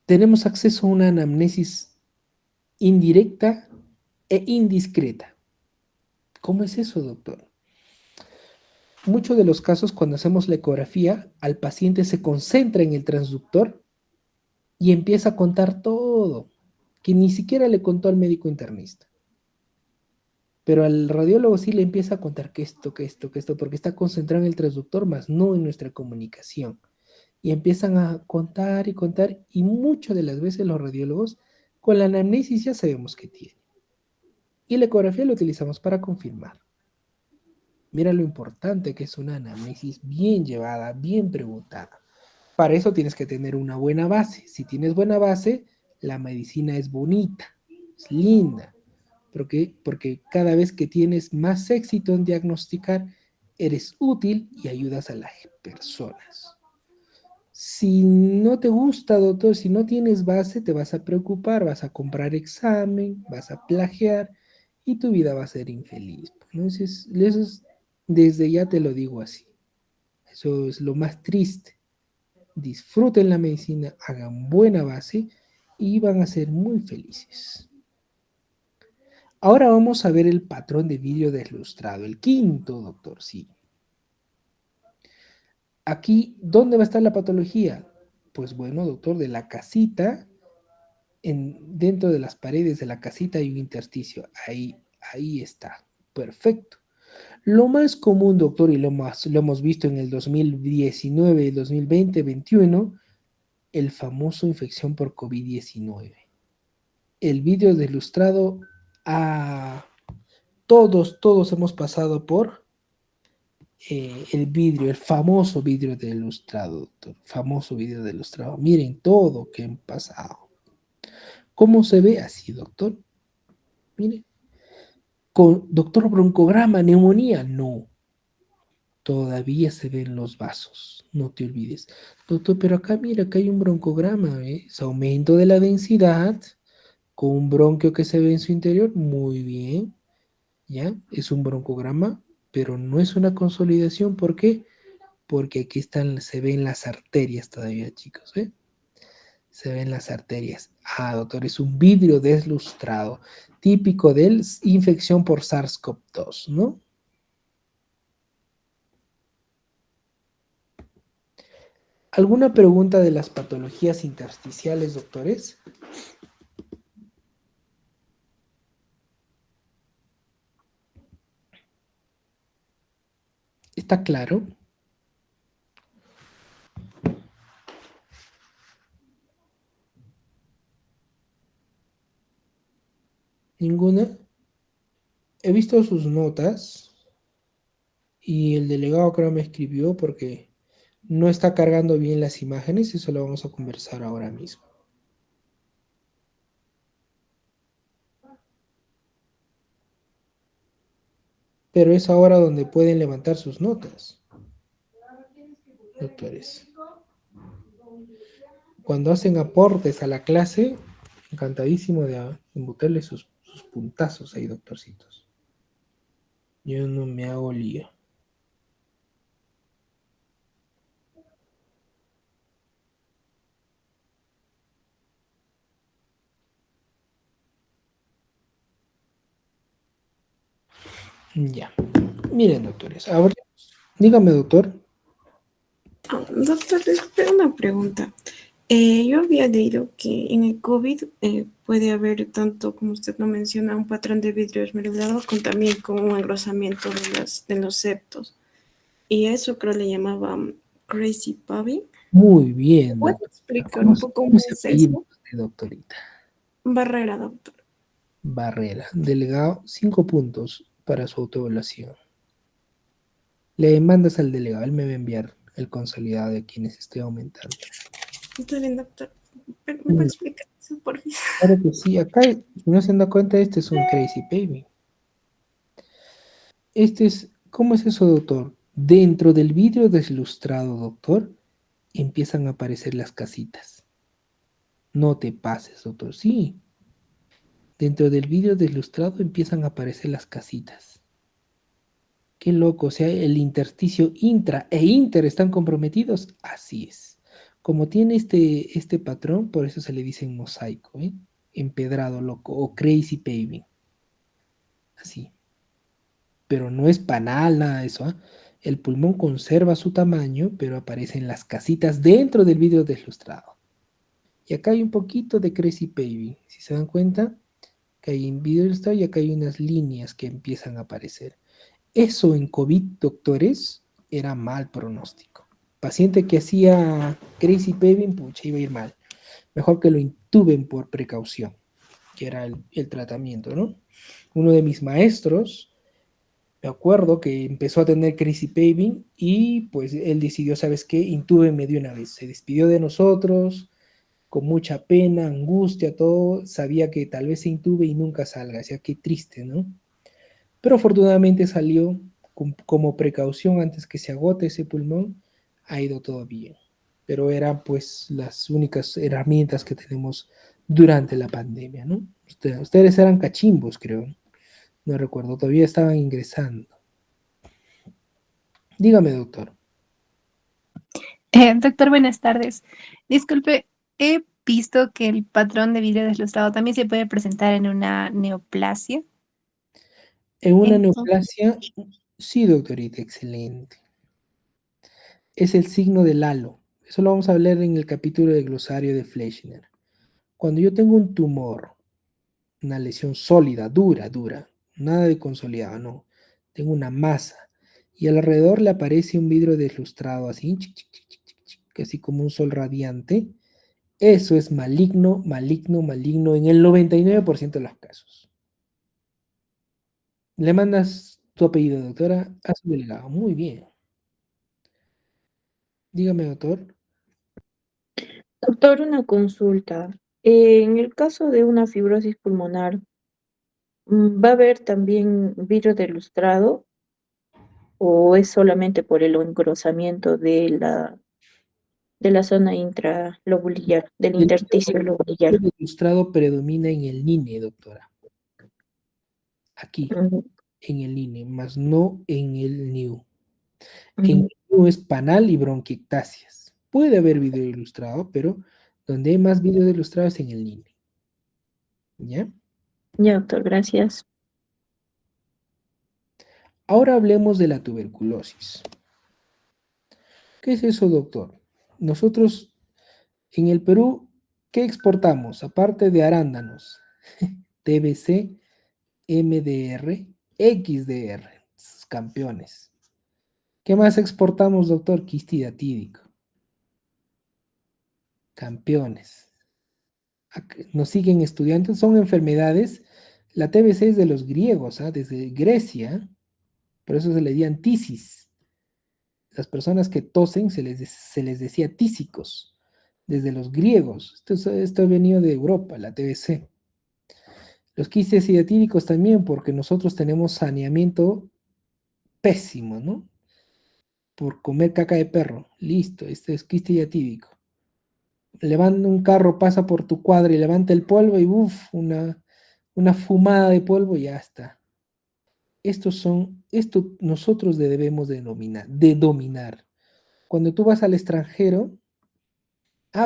tenemos acceso a una anamnesis indirecta e indiscreta. ¿Cómo es eso, doctor? Muchos de los casos cuando hacemos la ecografía, al paciente se concentra en el transductor y empieza a contar todo, que ni siquiera le contó al médico internista. Pero al radiólogo sí le empieza a contar que esto, porque está concentrado en el transductor, más no en nuestra comunicación. Y empiezan a contar y contar, y muchas de las veces los radiólogos, con la anamnesis ya sabemos qué tiene. Y la ecografía la utilizamos para confirmar. Mira lo importante que es una anamnesis bien llevada, bien preguntada. Para eso tienes que tener una buena base. Si tienes buena base, la medicina es bonita, es linda. Porque cada vez que tienes más éxito en diagnosticar, eres útil y ayudas a las personas. Si no te gusta, doctor, si no tienes base, te vas a preocupar, vas a comprar examen, vas a plagiar y tu vida va a ser infeliz. Entonces, desde ya te lo digo así. Eso es lo más triste. Disfruten la medicina, hagan buena base y van a ser muy felices. Ahora vamos a ver el patrón de vidrio deslustrado, el quinto, doctor, sí. Aquí, ¿dónde va a estar la patología? Pues bueno, doctor, de la casita, dentro de las paredes de la casita hay un intersticio. Ahí está. Perfecto. Lo más común, doctor, y lo hemos visto en el 2019, 2020, 2021, el famoso infección por COVID-19. El vidrio deslustrado, todos hemos pasado por el vidrio, el famoso vidrio deslustrado, doctor. Famoso vidrio deslustrado. Miren todo que han pasado. ¿Cómo se ve así, doctor? Miren. Doctor, broncograma, neumonía. No. Todavía se ven los vasos. No te olvides. Doctor, pero acá mira, acá hay un broncograma. Es aumento de la densidad con un bronquio que se ve en su interior. Muy bien. ¿Ya? Es un broncograma, pero no es una consolidación. ¿Por qué? porque aquí están, se ven las arterias todavía, chicos, ¿eh? Se ven las arterias. Ah, doctor, es un vidrio deslustrado, típico de infección por SARS-CoV-2, ¿no? ¿Alguna pregunta de las patologías intersticiales, doctores? ¿Está claro? ¿Ninguna? He visto sus notas y el delegado creo me escribió porque no está cargando bien las imágenes, eso lo vamos a conversar ahora mismo. Pero es ahora donde pueden levantar sus notas, doctores. Cuando hacen aportes a la clase, encantadísimo de embutirle sus puntazos ahí, doctorcitos. Yo no me hago lío. Ya. Miren, doctores. Ahora, dígame, doctor. Doctor, espera una pregunta. Yo había leído que en el COVID puede haber tanto, como usted lo menciona, un patrón de vidrio esmerilado, con también con un engrosamiento de los septos. Y a eso creo le llamaban crazy paving. Muy bien, ¿Puede doctor. explicar un poco ¿Cómo más se es apellida eso? usted, doctorita? Barrera, doctor. Barrera. Delegado, 5 puntos para su autoevaluación. Le mandas al delegado, él me va a enviar el consolidado de quienes estoy aumentando. Está bien, doctor. Pero ¿me puede explicar eso, por favor? Claro que sí, acá, si no se han dado cuenta, este es un crazy baby. Este es, ¿cómo es eso, doctor? Dentro del vidrio deslustrado, doctor, empiezan a aparecer las casitas. No te pases, doctor, sí. Dentro del vidrio deslustrado empiezan a aparecer las casitas. Qué loco, o sea, el intersticio intra e inter están comprometidos. Así es. Como tiene este patrón, por eso se le dice mosaico, ¿eh? Empedrado, loco, o crazy paving. Así. Pero no es panal, nada de eso, ¿ah? El pulmón conserva su tamaño, pero aparecen las casitas dentro del vidrio deslustrado. Y acá hay un poquito de crazy paving. Si se dan cuenta, que hay en vidrio deslustrado y acá hay unas líneas que empiezan a aparecer. Eso en COVID, doctores, era mal pronóstico. Paciente que hacía crazy paving, pucha, iba a ir mal. Mejor que lo intuben por precaución, que era el tratamiento, ¿no? Uno de mis maestros, me acuerdo que empezó a tener crazy paving y pues él decidió, ¿sabes qué? Intúbenme de una vez. Se despidió de nosotros con mucha pena, angustia, todo. Sabía que tal vez se intube y nunca salga. O sea, qué triste, ¿no? Pero afortunadamente salió como precaución antes que se agote ese pulmón, ha ido todo bien. Pero eran pues las únicas herramientas que tenemos durante la pandemia, ¿no? Ustedes eran cachimbos, creo. No recuerdo, todavía estaban ingresando. Dígame, doctor. Doctor, buenas tardes. Disculpe, he visto que el patrón de vidrio deslustrado también se puede presentar en una neoplasia. En una Entonces, neoplasia, sí, doctorita, excelente. Es el signo del halo. Eso lo vamos a hablar en el capítulo del glosario de Fleischner. Cuando yo tengo un tumor, una lesión sólida, dura, nada de consolidado, no. Tengo una masa y alrededor le aparece un vidrio deslustrado así, casi como un sol radiante. Eso es maligno, maligno, maligno en el 99% de los casos. Le mandas tu apellido, doctora, a su delegado. Muy bien. Dígame, doctor. Doctor, una consulta. En el caso de una fibrosis pulmonar, ¿va a haber también vidrio delustrado o es solamente por el engrosamiento de la zona intralobular, del El intersticio lobular? vidrio deslustrado predomina en el INE, doctora. Aquí, Ujú, en el INE, más no en el NIU. En ujú. uno es panal y bronquiectasias. Puede haber video ilustrado, pero donde hay más videos ilustrados es en el NINE. ¿Ya? Ya, doctor, gracias. Ahora hablemos de la tuberculosis. ¿Qué es eso, doctor? Nosotros en el Perú, ¿qué exportamos? Aparte de arándanos, TBC, MDR, XDR, campeones. ¿Qué más exportamos, doctor? Quistidatídico. Campeones. Nos siguen estudiando, son enfermedades. La TBC es de los griegos, ¿ah? Desde Grecia, por eso se le decían tisis. Las personas que tosen se les decía tísicos, desde los griegos. Esto ha venido de Europa, la TBC. Los quistes diatídicos también, porque nosotros tenemos saneamiento pésimo, ¿no? Por comer caca de perro. Listo, este es quiste diatídico. Levanta un carro, pasa por tu cuadra y levanta el polvo y uff, una fumada de polvo y ya está. Esto nosotros debemos de dominar. Cuando tú vas al extranjero,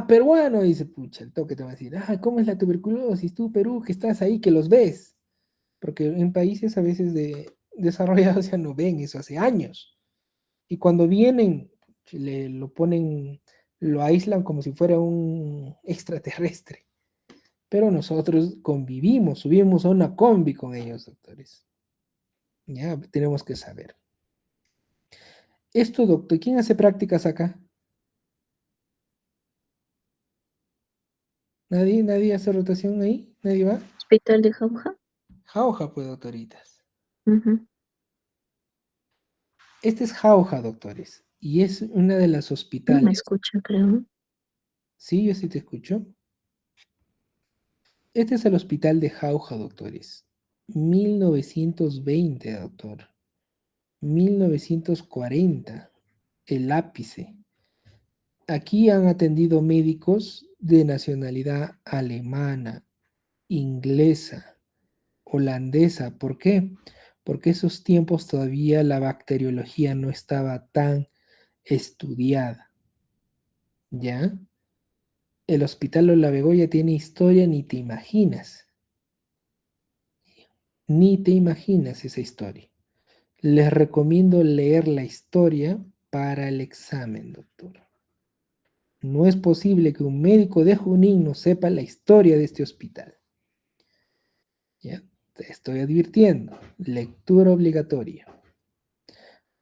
peruano, dice, pucha, el toque te va a decir, ¿cómo es la tuberculosis? Tú, Perú, que estás ahí, que los ves. Porque en países a veces desarrollados ya no ven eso hace años. Y cuando vienen, lo aíslan como si fuera un extraterrestre. Pero nosotros convivimos, subimos a una combi con ellos, doctores. Ya tenemos que saber. Esto, doctor, ¿quién hace prácticas acá? ¿Nadie hace rotación ahí? ¿Nadie va? ¿Hospital de Jauja? Jauja, pues, doctoritas. Ujú. Este es Jauja, doctores. Y es una de las No me hospitales. escucha, creo. Sí, yo sí te escucho. Este es el hospital de Jauja, doctores. 1920, doctor. 1940. El ápice. Aquí han atendido médicos de nacionalidad alemana, inglesa, holandesa. ¿Por qué? Porque esos tiempos todavía la bacteriología no estaba tan estudiada. ¿Ya? El Hospital Lola Begoya tiene historia, ni te imaginas. Ni te imaginas esa historia. Les recomiendo leer la historia para el examen, doctor. No es posible que un médico de Junín no sepa la historia de este hospital. ¿Ya? Te estoy advirtiendo. Lectura obligatoria.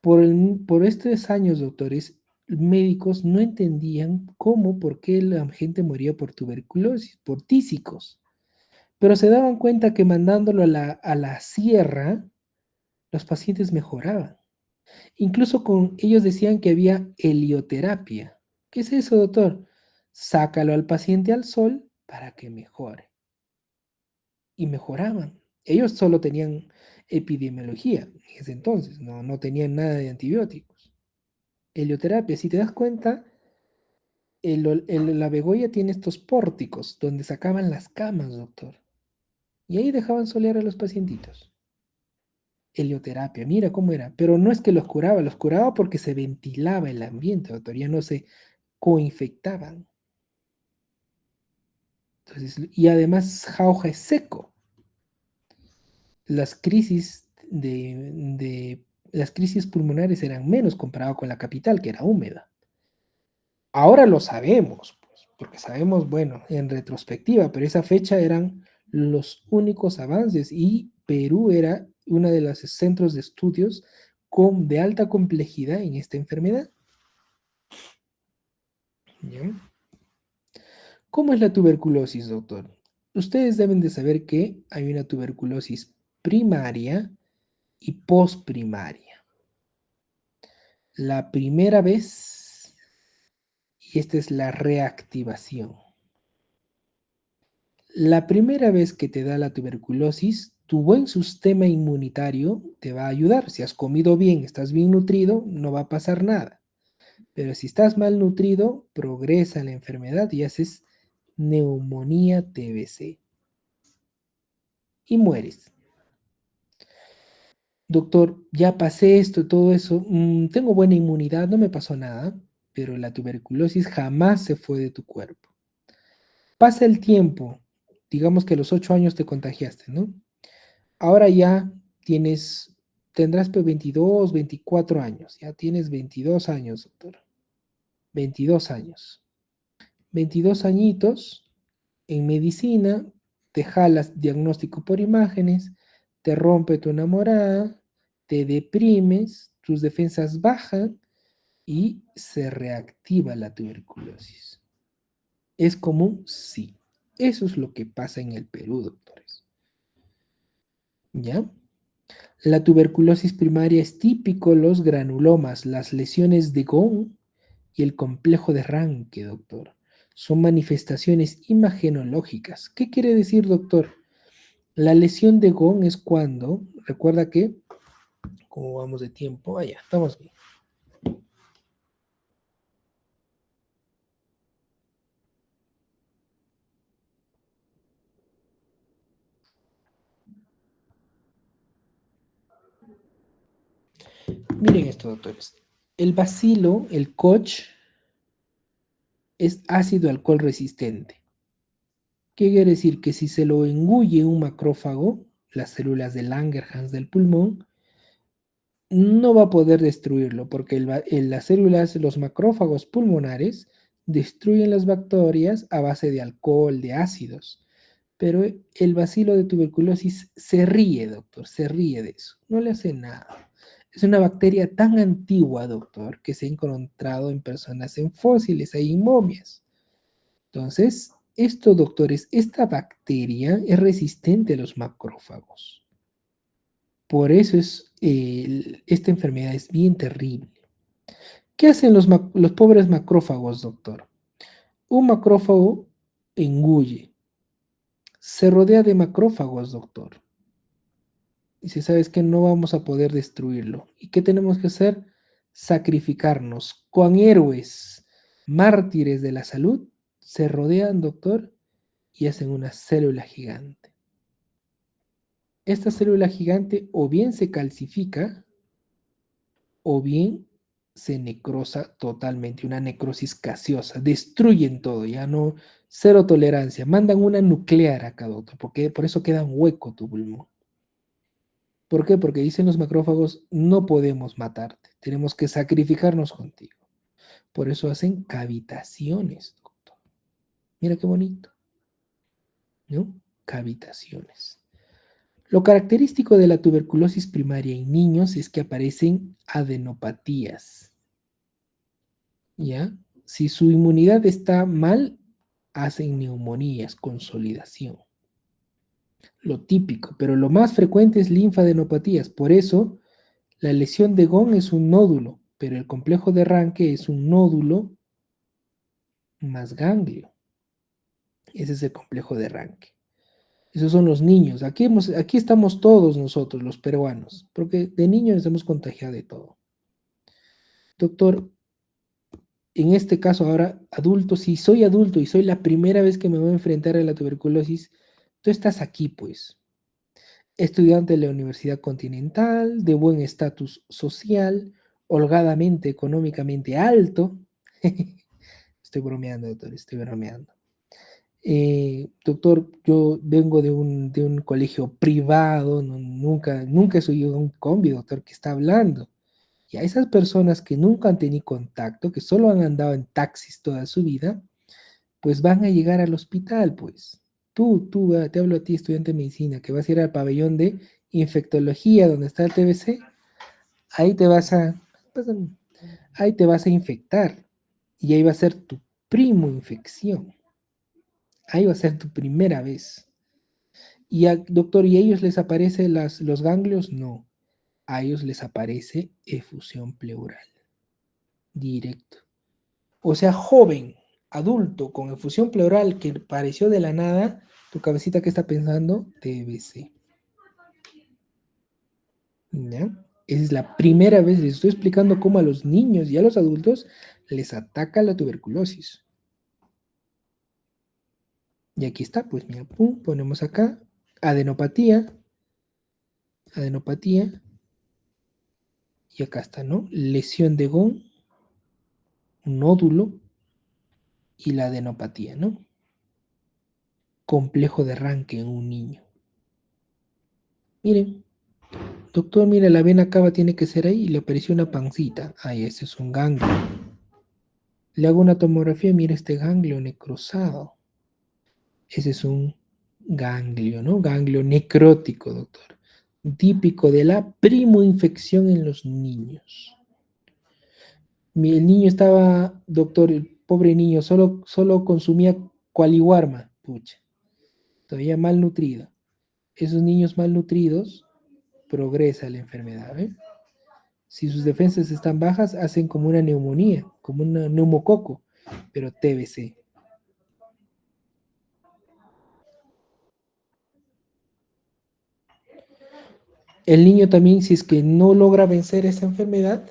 Por estos años, doctores, médicos no entendían por qué la gente moría por tuberculosis, por tísicos. Pero se daban cuenta que mandándolo a la sierra, los pacientes mejoraban. Incluso ellos decían que había helioterapia. ¿Qué es eso, doctor? Sácalo al paciente al sol para que mejore. Y mejoraban. Ellos solo tenían epidemiología en ese entonces, no tenían nada de antibióticos. Helioterapia, si te das cuenta, la Begoya tiene estos pórticos donde sacaban las camas, doctor. Y ahí dejaban solear a los pacientitos. Helioterapia, mira cómo era. Pero no es que los curaba porque se ventilaba el ambiente, doctor, ya no se coinfectaban. Entonces, y además Jauja es seco. Las crisis las crisis pulmonares eran menos comparado con la capital, que era húmeda. Ahora lo sabemos, pues, porque sabemos, bueno, en retrospectiva, pero esa fecha eran los únicos avances y Perú era uno de los centros de estudios de alta complejidad en esta enfermedad. ¿Ya? ¿Cómo es la tuberculosis, doctor? Ustedes deben de saber que hay una tuberculosis primaria y posprimaria. La primera vez, y esta es la reactivación. La primera vez que te da la tuberculosis, tu buen sistema inmunitario te va a ayudar. Si has comido bien, estás bien nutrido, no va a pasar nada. Pero si estás mal nutrido, progresa la enfermedad y haces neumonía TBC. Y mueres. Doctor, ya pasé esto, todo eso, tengo buena inmunidad, no me pasó nada, pero la tuberculosis jamás se fue de tu cuerpo. Pasa el tiempo, digamos que a los 8 años te contagiaste, ¿no? Ahora ya tendrás 22, 24 años, ya tienes 22 años, doctor. 22 años. 22 añitos en medicina, te jalas diagnóstico por imágenes, te rompe tu enamorada, te deprimes, tus defensas bajan y se reactiva la tuberculosis. ¿Es común? Sí. Eso es lo que pasa en el Perú, doctores. ¿Ya? La tuberculosis primaria es típico los granulomas, las lesiones de Gone y el complejo de Ranke, doctor. Son manifestaciones imagenológicas. ¿Qué quiere decir, doctor? La lesión de Gone es cuando, recuerda que, como vamos de tiempo, allá, estamos bien. Miren esto, doctores. El bacilo, el Koch, es ácido alcohol resistente. ¿Qué quiere decir? Que si se lo engulle un macrófago, las células de Langerhans del pulmón, no va a poder destruirlo, porque las células, los macrófagos pulmonares, destruyen las bacterias a base de alcohol, de ácidos. Pero el bacilo de tuberculosis se ríe, doctor, se ríe de eso. No le hace nada. Es una bacteria tan antigua, doctor, que se ha encontrado en personas en fósiles, hay en momias. Entonces, esto, doctores, esta bacteria es resistente a los macrófagos. Por eso esta enfermedad es bien terrible. ¿Qué hacen los pobres macrófagos, doctor? Un macrófago engulle, se rodea de macrófagos, doctor. Y si sabes que no vamos a poder destruirlo. ¿Y qué tenemos que hacer? Sacrificarnos. Con héroes, mártires de la salud, se rodean, doctor, y hacen una célula gigante. Esta célula gigante o bien se calcifica o bien se necrosa totalmente, una necrosis gaseosa, destruyen todo, ya no, cero tolerancia, mandan una nuclear acá, doctor, porque por eso queda un hueco tu pulmón. ¿Por qué? Porque dicen los macrófagos, no podemos matarte, tenemos que sacrificarnos contigo. Por eso hacen cavitaciones, doctor. Mira qué bonito, ¿no? Cavitaciones. Lo característico de la tuberculosis primaria en niños es que aparecen adenopatías, ¿ya? Si su inmunidad está mal, hacen neumonías, consolidación. Lo típico, pero lo más frecuente es linfadenopatías. Por eso, la lesión de Gone es un nódulo, pero el complejo de Ranke es un nódulo más ganglio. Ese es el complejo de Ranke. Esos son los niños. Aquí estamos todos nosotros, los peruanos, porque de niños nos hemos contagiado de todo. Doctor, en este caso ahora, adulto, si soy adulto y soy la primera vez que me voy a enfrentar a la tuberculosis, tú estás aquí, pues. Estudiante de la Universidad Continental, de buen estatus social, holgadamente económicamente alto. Estoy bromeando, doctor, estoy bromeando. Doctor, yo vengo de un colegio privado, nunca he subido a un combi, doctor, ¿qué está hablando? Y a esas personas que nunca han tenido contacto, que solo han andado en taxis toda su vida, pues van a llegar al hospital, pues. Te hablo a ti, estudiante de medicina, que vas a ir al pabellón de infectología, donde está el TBC, ahí te vas a, ahí te vas a infectar, y ahí va a ser tu primo infección. Ahí va a ser tu primera vez. Y doctor, ¿y a ellos les aparece los ganglios? No. A ellos les aparece efusión pleural. Directo. O sea, joven, adulto, con efusión pleural que pareció de la nada, tu cabecita que está pensando, TBC. ¿Ya? Esa es la primera vez, les estoy explicando cómo a los niños y a los adultos les ataca la tuberculosis. Y aquí está, pues mira, pum, ponemos acá, adenopatía, Y acá está, ¿no? Lesión de Gón, un nódulo y la adenopatía, ¿no? Complejo de Ranke en un niño. Miren, doctor, mira, la vena cava tiene que ser ahí y le apareció una pancita. Ay, ese es un ganglio. Le hago una tomografía, mira este ganglio necrosado. Ese es un ganglio, ¿no? Ganglio necrótico, doctor. Típico de la primoinfección en los niños. El niño estaba, doctor, el pobre niño, solo consumía Qualiwarma, pucha, todavía malnutrido. Esos niños malnutridos progresa la enfermedad, ¿eh? Si sus defensas están bajas, hacen como una neumonía, como un neumococo, pero TBC. El niño también, si es que no logra vencer esa enfermedad,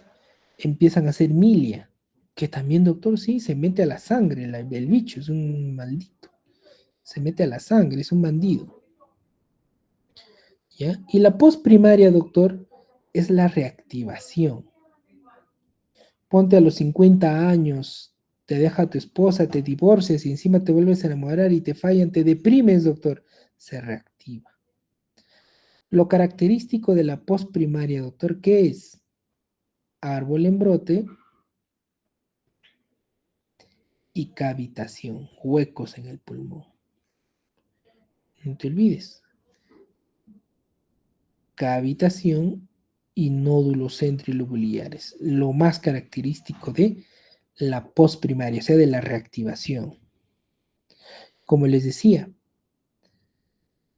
empiezan a hacer milia, que también, doctor, sí, se mete a la sangre, el bicho es un maldito, se mete a la sangre, es un bandido. ¿Ya? Y la postprimaria, doctor, es la reactivación. Ponte a los 50 años, te deja tu esposa, te divorcias y encima te vuelves a enamorar y te fallan, te deprimes, doctor, se reactiva. Lo característico de la postprimaria, doctor, ¿qué es? Árbol en brote y cavitación, huecos en el pulmón. No te olvides. Cavitación y nódulos centrilobulares, lo más característico de la postprimaria, o sea, de la reactivación. Como les decía,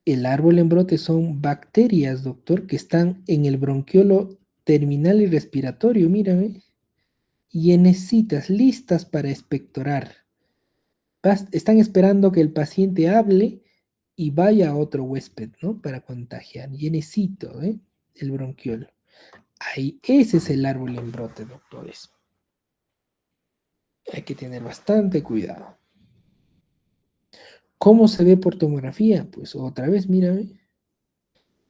el árbol en brote son bacterias, doctor, que están en el bronquiolo terminal y respiratorio, mírame, y enecitas listas para expectorar. Están esperando que el paciente hable y vaya a otro huésped, ¿no? Para contagiar. Llenecito, ¿eh? El bronquiolo. Ahí, ese es el árbol en brote, doctores. Hay que tener bastante cuidado. ¿Cómo se ve por tomografía? Pues otra vez, mírame.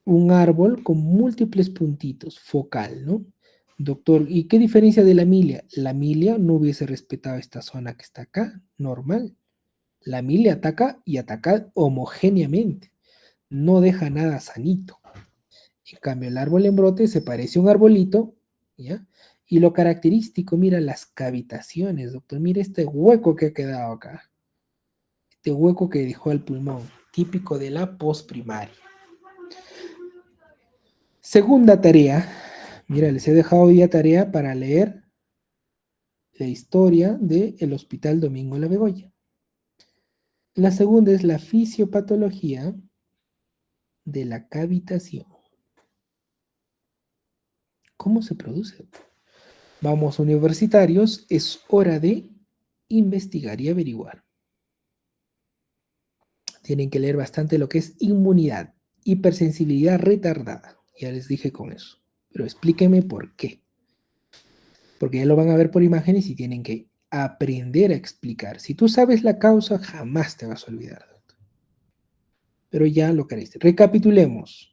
Un árbol con múltiples puntitos, focal, ¿no? Doctor, ¿y qué diferencia de la milia? La milia no hubiese respetado esta zona que está acá, normal. La milia ataca y ataca homogéneamente. No deja nada sanito. En cambio, el árbol en brote se parece a un arbolito, ¿ya? Y lo característico, mira las cavitaciones, doctor. Mira este hueco que ha quedado acá. Este hueco que dejó el pulmón, típico de la postprimaria. Segunda tarea. Mira, les he dejado hoy día tarea para leer la historia del Hospital Domingo La Begolla. La segunda es la fisiopatología de la cavitación. ¿Cómo se produce? Vamos, universitarios, es hora de investigar y averiguar. Tienen que leer bastante lo que es inmunidad, hipersensibilidad retardada. Ya les dije con eso. Pero explíqueme por qué. Porque ya lo van a ver por imágenes y tienen que aprender a explicar. Si tú sabes la causa, jamás te vas a olvidar. Pero ya lo creíste. Recapitulemos.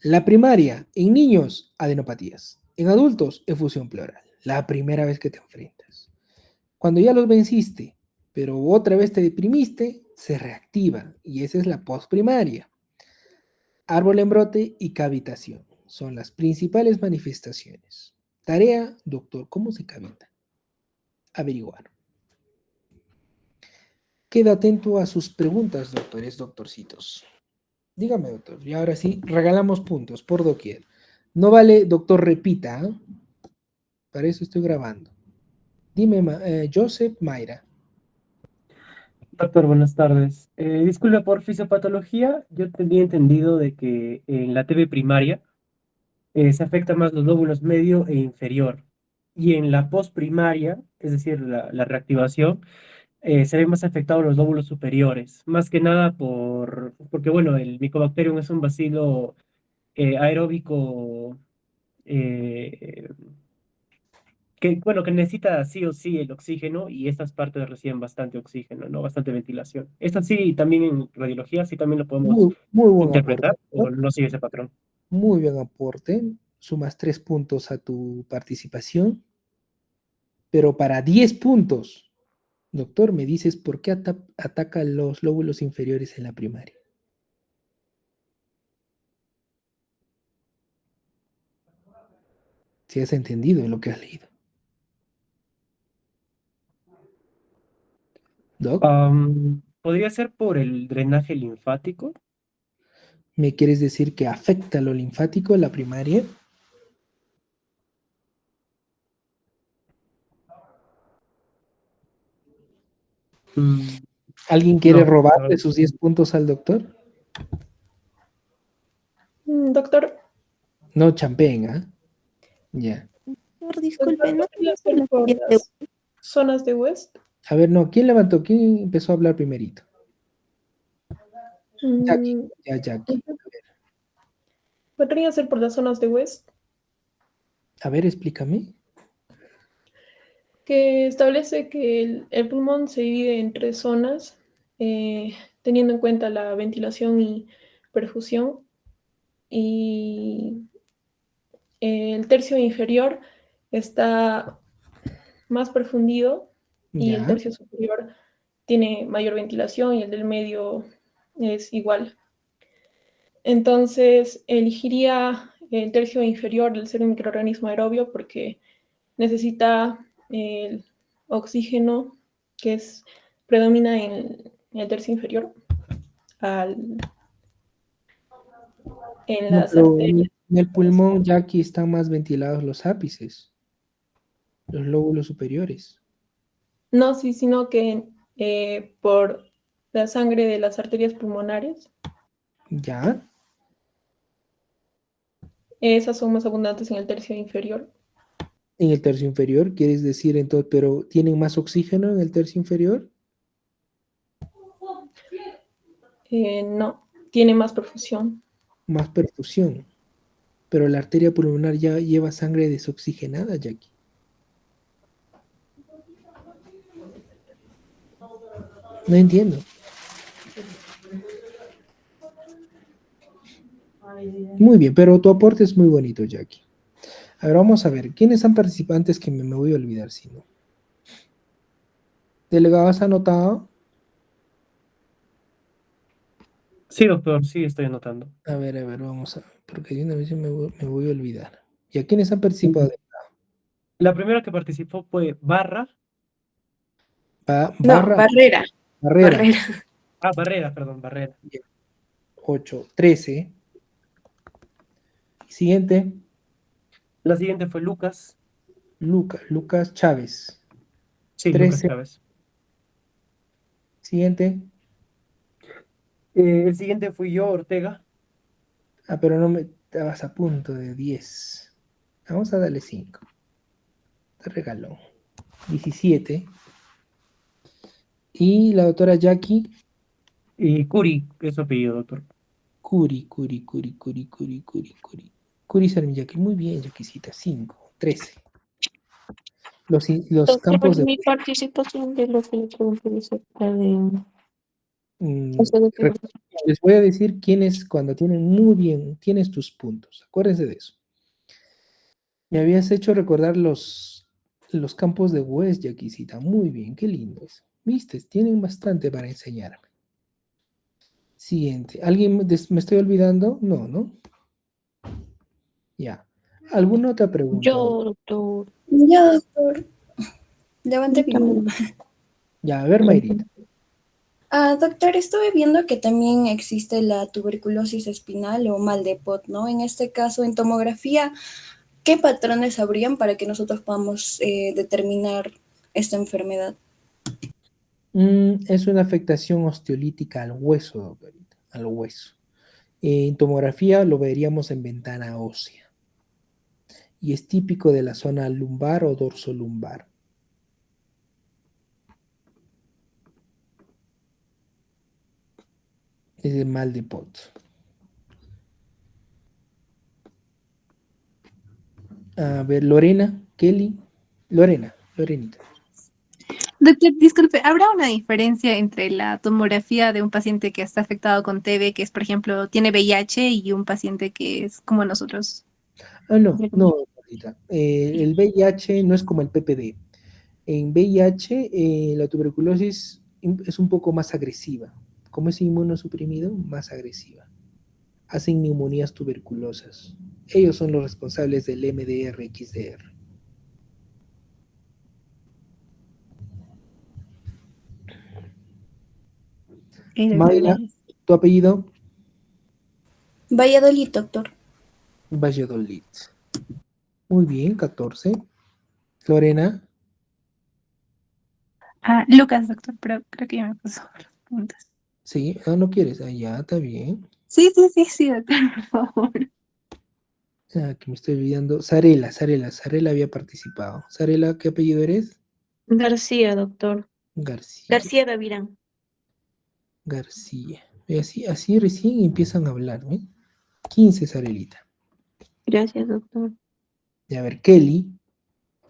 La primaria, en niños, adenopatías. En adultos, efusión pleural. La primera vez que te enfrentas. Cuando ya los venciste, pero otra vez te deprimiste, se reactiva. Y esa es la postprimaria. Árbol en brote y cavitación. Son las principales manifestaciones. Tarea, doctor, ¿cómo se cavita? Averiguar. Queda atento a sus preguntas, doctores, doctorcitos. Dígame, doctor. Y ahora sí, regalamos puntos por doquier. No vale, doctor, repita. ¿Eh? Para eso estoy grabando. Dime, Joseph Mayra. Doctor, buenas tardes. Disculpe, por fisiopatología, yo tenía entendido de que en la TB primaria se afecta más los lóbulos medio e inferior. Y en la postprimaria, es decir, la reactivación, se ven más afectados los lóbulos superiores. Más que nada porque, bueno, el Mycobacterium es un bacilo aeróbico eh, que necesita sí o sí el oxígeno y estas partes reciben bastante oxígeno, ¿no? Bastante ventilación. Esto sí, también en radiología, sí también lo podemos Muy buen aporte, interpretar o doctor. no sigue ese patrón. Muy buen aporte. sumas 3 puntos a tu participación, pero para 10 puntos, doctor, me dices por qué ataca los lóbulos inferiores en la primaria. Si has entendido lo que has leído. Doc, ¿Podría ser por el drenaje linfático? ¿me quieres decir que afecta lo linfático en la primaria? Mm, ¿Alguien quiere no, la robarle verdad. sus 10 puntos al doctor? Doctor, No champeen, ¿ah? Ya. Disculpe, ¿no ¿no quería hacer la por siguiente? las zonas de West? A ver, no, ¿quién levantó? ¿Quién empezó a hablar primerito? Jackie, Mm, ya, Jackie. ¿Podría ser por las zonas de West? A ver, explícame. Que establece que el pulmón se divide en 3 zonas, teniendo en cuenta la ventilación y perfusión. Y el tercio inferior está más profundido y el Ya. tercio superior tiene mayor ventilación y el del medio es igual. Entonces, elegiría el tercio inferior del ser un microorganismo aerobio porque necesita el oxígeno predomina en el tercio inferior en No, las pero arterias. en el pulmón, Jackie, están más ventilados los ápices, los lóbulos superiores. No, sí, sino que por la sangre de las arterias pulmonares, Ya. esas son más abundantes en el tercio inferior. En el tercio inferior, ¿quieres decir entonces, pero tienen más oxígeno en el tercio inferior? No, tiene más perfusión. Más perfusión. Pero la arteria pulmonar ya lleva sangre desoxigenada, Jackie. No entiendo. Muy bien, pero tu aporte es muy bonito, Jackie. A ver, vamos a ver. ¿Quiénes han participado antes que me voy a olvidar si no? ¿Delegado, has anotado? Sí, doctor, sí, estoy anotando. A ver, vamos a ver. Porque de una vez me voy a olvidar. ¿Y a quiénes han participado? La primera que participó fue Barra. No, Barra, Barrera. Barrera. Barrera. Ah, Barrera, perdón, Barrera. 8, 13. Siguiente, La siguiente fue Lucas. Lucas Chávez. Sí, Lucas 13. Chávez. Siguiente. El siguiente fui yo, Ortega. Ah, pero no me estabas a punto de 10. Vamos a darle 5. Te regaló. 17. Y la doctora Jackie. Y Curi, es su apellido, doctor. Curi. Curi Sarmillaki. Muy bien, Jackicita. 5. 13. Los Doctor, campos de... mi participación de lo que le pregunté acerca de Mm, eso de que- les voy a decir quiénes cuando tienen muy bien, tienes tus puntos. Acuérdense de eso. Me habías hecho recordar los campos de West, Yaquisita. Muy bien, qué lindo eso. Viste, tienen bastante para enseñarme. Siguiente. ¿Alguien me estoy olvidando? No, ¿no? Ya. ¿Alguna otra pregunta? Yo, doctor. Ya, doctor. Levante mi mano. Ya, a ver, Mayrita. Doctor, estuve viendo que también existe la tuberculosis espinal o mal de Pot, ¿no? En este caso, en tomografía, ¿qué patrones habrían para que nosotros podamos determinar esta enfermedad? Es una afectación osteolítica al hueso, doctorita, al hueso. En tomografía lo veríamos en ventana ósea. Y es típico de la zona lumbar o dorsolumbar. Es el mal de Pot. A ver, Lorena, Kelly. Lorenita. Doctor, disculpe, ¿habrá una diferencia entre la tomografía de un paciente que está afectado con TB, que es, por ejemplo, tiene VIH, y un paciente que es como nosotros? No, Martita. El VIH no es como el PPD. En VIH, la tuberculosis es un poco más agresiva. Como es inmunosuprimido, más agresiva. Hacen neumonías tuberculosas. Ellos son los responsables del MDR-XDR. Ok, doctor, Mayra, gracias. ¿tu apellido? Valladolid, doctor. Valladolid. Muy bien, 14. Lorena, Lucas, doctor, pero creo que ya me pasó las preguntas. sí, no quieres, ya, está bien. Sí, doctor, por favor. Que me estoy olvidando. Sarela había participado. Sarela, ¿qué apellido eres? García, doctor. García. García Davirán. García. Y así recién empiezan a hablar, ¿eh? 15, Sarelita. Gracias, doctor. Y a ver, Kelly.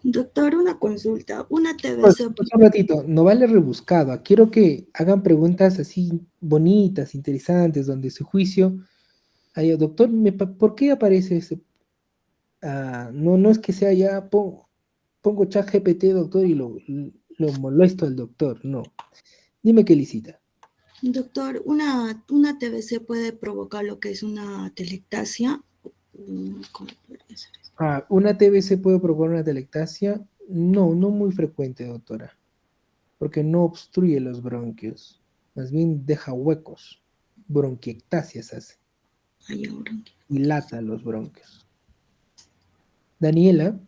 Doctor, una consulta. Una Pues, TBC. un ratito, no vale rebuscado. Quiero que hagan preguntas así bonitas, interesantes, donde su juicio haya, doctor, ¿por qué aparece ese? No es que sea ya, pongo chat GPT, doctor, y lo molesto al doctor. No. Dime qué licita. Doctor, una TBC puede provocar lo que es una telectasia. ¿Cómo podría ser eso? ¿Una TBC puede provocar una telectasia? No, no muy frecuente, doctora, porque no obstruye los bronquios, más bien deja huecos, bronquiectasias hace, Ay, ahora. dilata los bronquios. Daniela,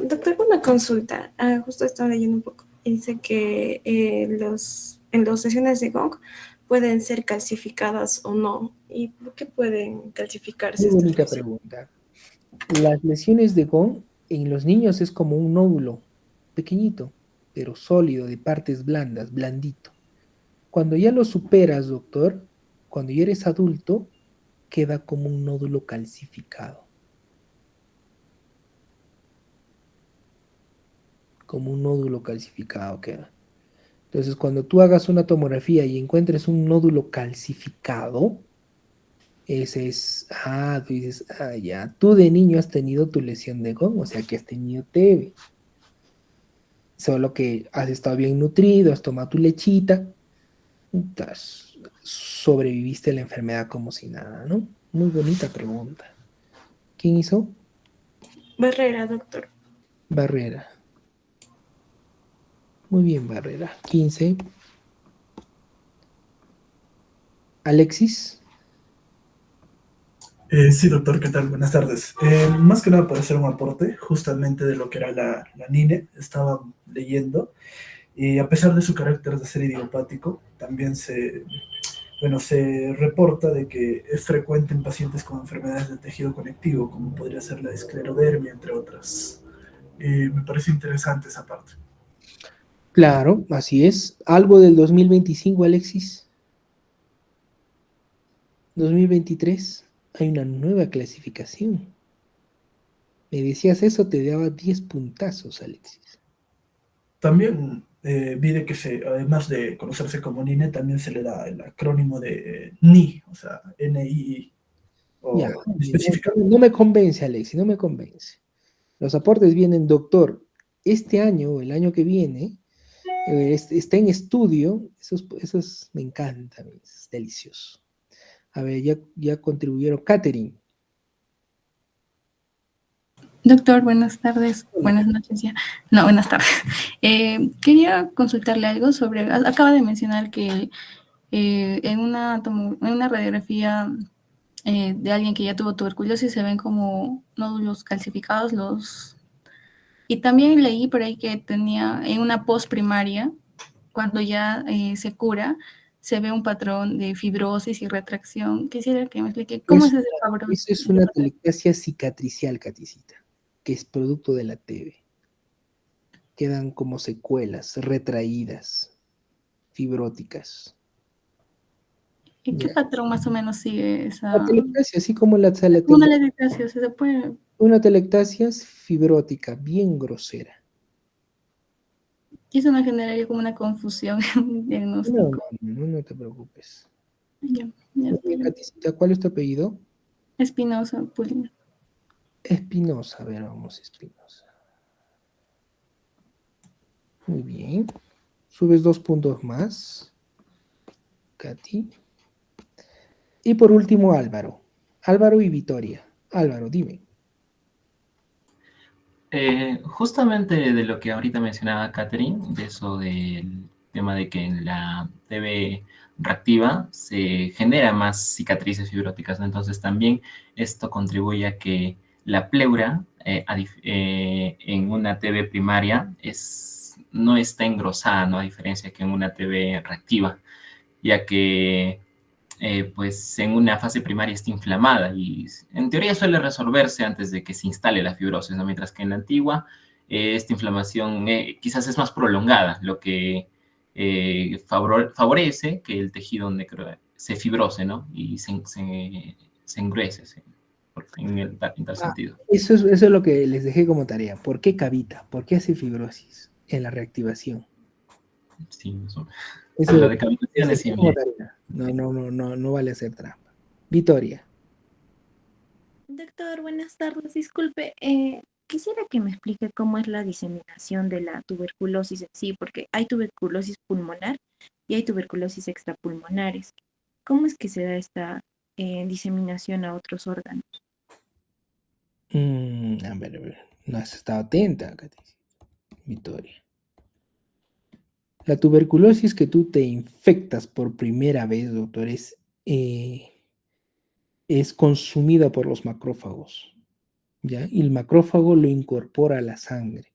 Doctor, una consulta. Justo estaba leyendo un poco. Dice que en las sesiones de GONG pueden ser calcificadas o no. ¿Y por qué pueden calcificarse muy estas bonita lesiones? pregunta. Las lesiones de Gong en los niños es como un nódulo pequeñito, pero sólido, de partes blandas, blandito. Cuando ya lo superas, doctor, cuando ya eres adulto, queda como un nódulo calcificado. Como un nódulo calcificado queda. Entonces, cuando tú hagas una tomografía y encuentres un nódulo calcificado, ese es, tú dices, ya, tú de niño has tenido tu lesión de Gong, o sea que has tenido TB. Solo que has estado bien nutrido, has tomado tu lechita, sobreviviste la enfermedad como si nada, ¿no? Muy bonita pregunta. ¿Quién hizo? Barrera, doctor. Barrera. Muy bien, Barrera. 15. Alexis. Sí, doctor, ¿qué tal? Buenas tardes. Más que nada para hacer un aporte justamente de lo que era la NINE, estaba leyendo, y a pesar de su carácter de ser idiopático, también se reporta de que es frecuente en pacientes con enfermedades de tejido conectivo, como podría ser la esclerodermia, entre otras. Me parece interesante esa parte. Claro, así es. Algo del 2025, Alexis. 2023. Hay una nueva clasificación. Me decías eso, te daba 10 puntazos, Alexis. También vi de que además de conocerse como NINE, también se le da el acrónimo de NI, o sea, NII, Ya, o específica. no me convence, Alexis, no me convence. Los aportes vienen, doctor, este año o el año que viene, está en estudio, esos me encantan, es delicioso. A ver, ya contribuyeron. Catherine. Doctor, buenas tardes, buenas noches ya. No, buenas tardes. Quería consultarle algo sobre, acaba de mencionar que en una radiografía de alguien que ya tuvo tuberculosis se ven como nódulos calcificados y también leí por ahí que tenía en una postprimaria, cuando ya se cura, se ve un patrón de fibrosis y retracción. Quisiera que me explique cómo es ese patrón. Eso es una telectasia cicatricial, Caticita, que es producto de la TB. Quedan como secuelas, retraídas, fibróticas. ¿Y qué patrón más o menos sigue esa? La telectasia, así como la Una telectasia, se puede. Una telectasia es fibrótica, bien grosera. Y eso me generaría como una confusión en un diagnóstico. No te preocupes. Ya, Caticita, ¿cuál es tu apellido? Espinosa, Pulina. Espinosa, a ver, vamos, Espinosa. Muy bien. Subes 2 puntos más, Katy. Y por último, Álvaro. Álvaro y Victoria. Álvaro, dime. Justamente de lo que ahorita mencionaba Catherine, de eso del tema de que en la TV reactiva se genera más cicatrices fibróticas, ¿no? Entonces también esto contribuye a que la pleura en una TV primaria no está engrosada, ¿no? A diferencia que en una TV reactiva, ya que pues en una fase primaria está inflamada y en teoría suele resolverse antes de que se instale la fibrosis, ¿no? Mientras que en la antigua esta inflamación quizás es más prolongada, lo que favorece que el tejido se fibrose, ¿no? Y se engruese en tal sentido. Eso es lo que les dejé como tarea. ¿Por qué cavita? ¿Por qué hace fibrosis en la reactivación? Sí, Eso lo de cavitaciones es como tarea. No vale hacer trampa. Victoria. Doctor, buenas tardes. Disculpe, quisiera que me explique cómo es la diseminación de la tuberculosis en sí, porque hay tuberculosis pulmonar y hay tuberculosis extrapulmonares. ¿Cómo es que se da esta diseminación a otros órganos? A ver. No has estado atenta, Katy. Victoria. La tuberculosis que tú te infectas por primera vez, doctor, es consumida por los macrófagos, ¿ya? Y el macrófago lo incorpora a la sangre.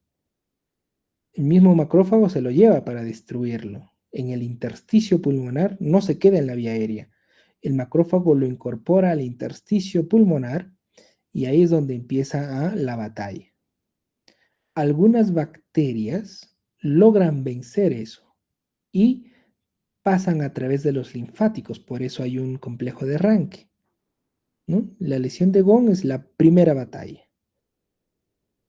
El mismo macrófago se lo lleva para destruirlo. En el intersticio pulmonar no se queda en la vía aérea. El macrófago lo incorpora al intersticio pulmonar y ahí es donde empieza la batalla. Algunas bacterias logran vencer eso y pasan a través de los linfáticos, por eso hay un complejo de arranque, ¿no? La lesión de Gone es la primera batalla.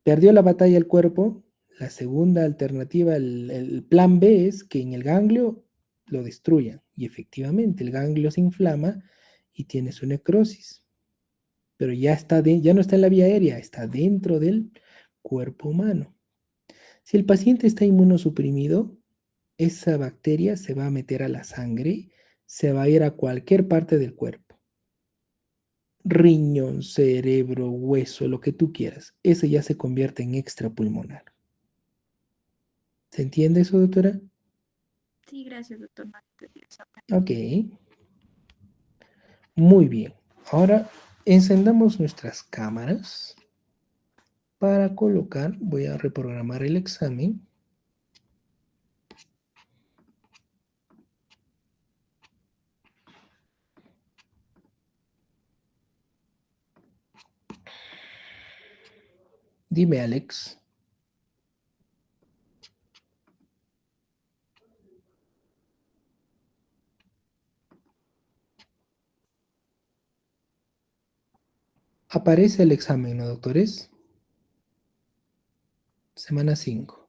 Perdió la batalla el cuerpo, la segunda alternativa, el plan B es que en el ganglio lo destruyan. Y efectivamente, el ganglio se inflama y tiene su necrosis. Pero ya no está en la vía aérea, está dentro del cuerpo humano. Si el paciente está inmunosuprimido, esa bacteria se va a meter a la sangre, se va a ir a cualquier parte del cuerpo. Riñón, cerebro, hueso, lo que tú quieras. Ese ya se convierte en extrapulmonar. ¿Se entiende eso, doctora? Sí, gracias, doctor. Ok. Muy bien. Ahora encendamos nuestras cámaras para colocar, voy a reprogramar el examen. Dime, Alex. Aparece el examen, ¿no, doctores? Semana 5.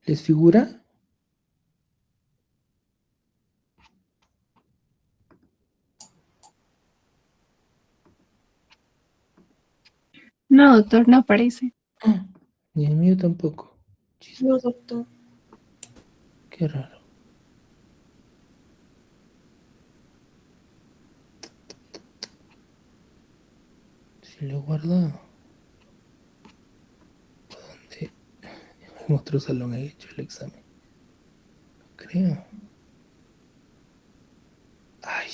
¿Les figura? No, doctor, no aparece. Ni el mío tampoco. No, doctor. Qué raro. Si lo he guardado. ¿Dónde? En otro salón he hecho el examen. No creo. Ay.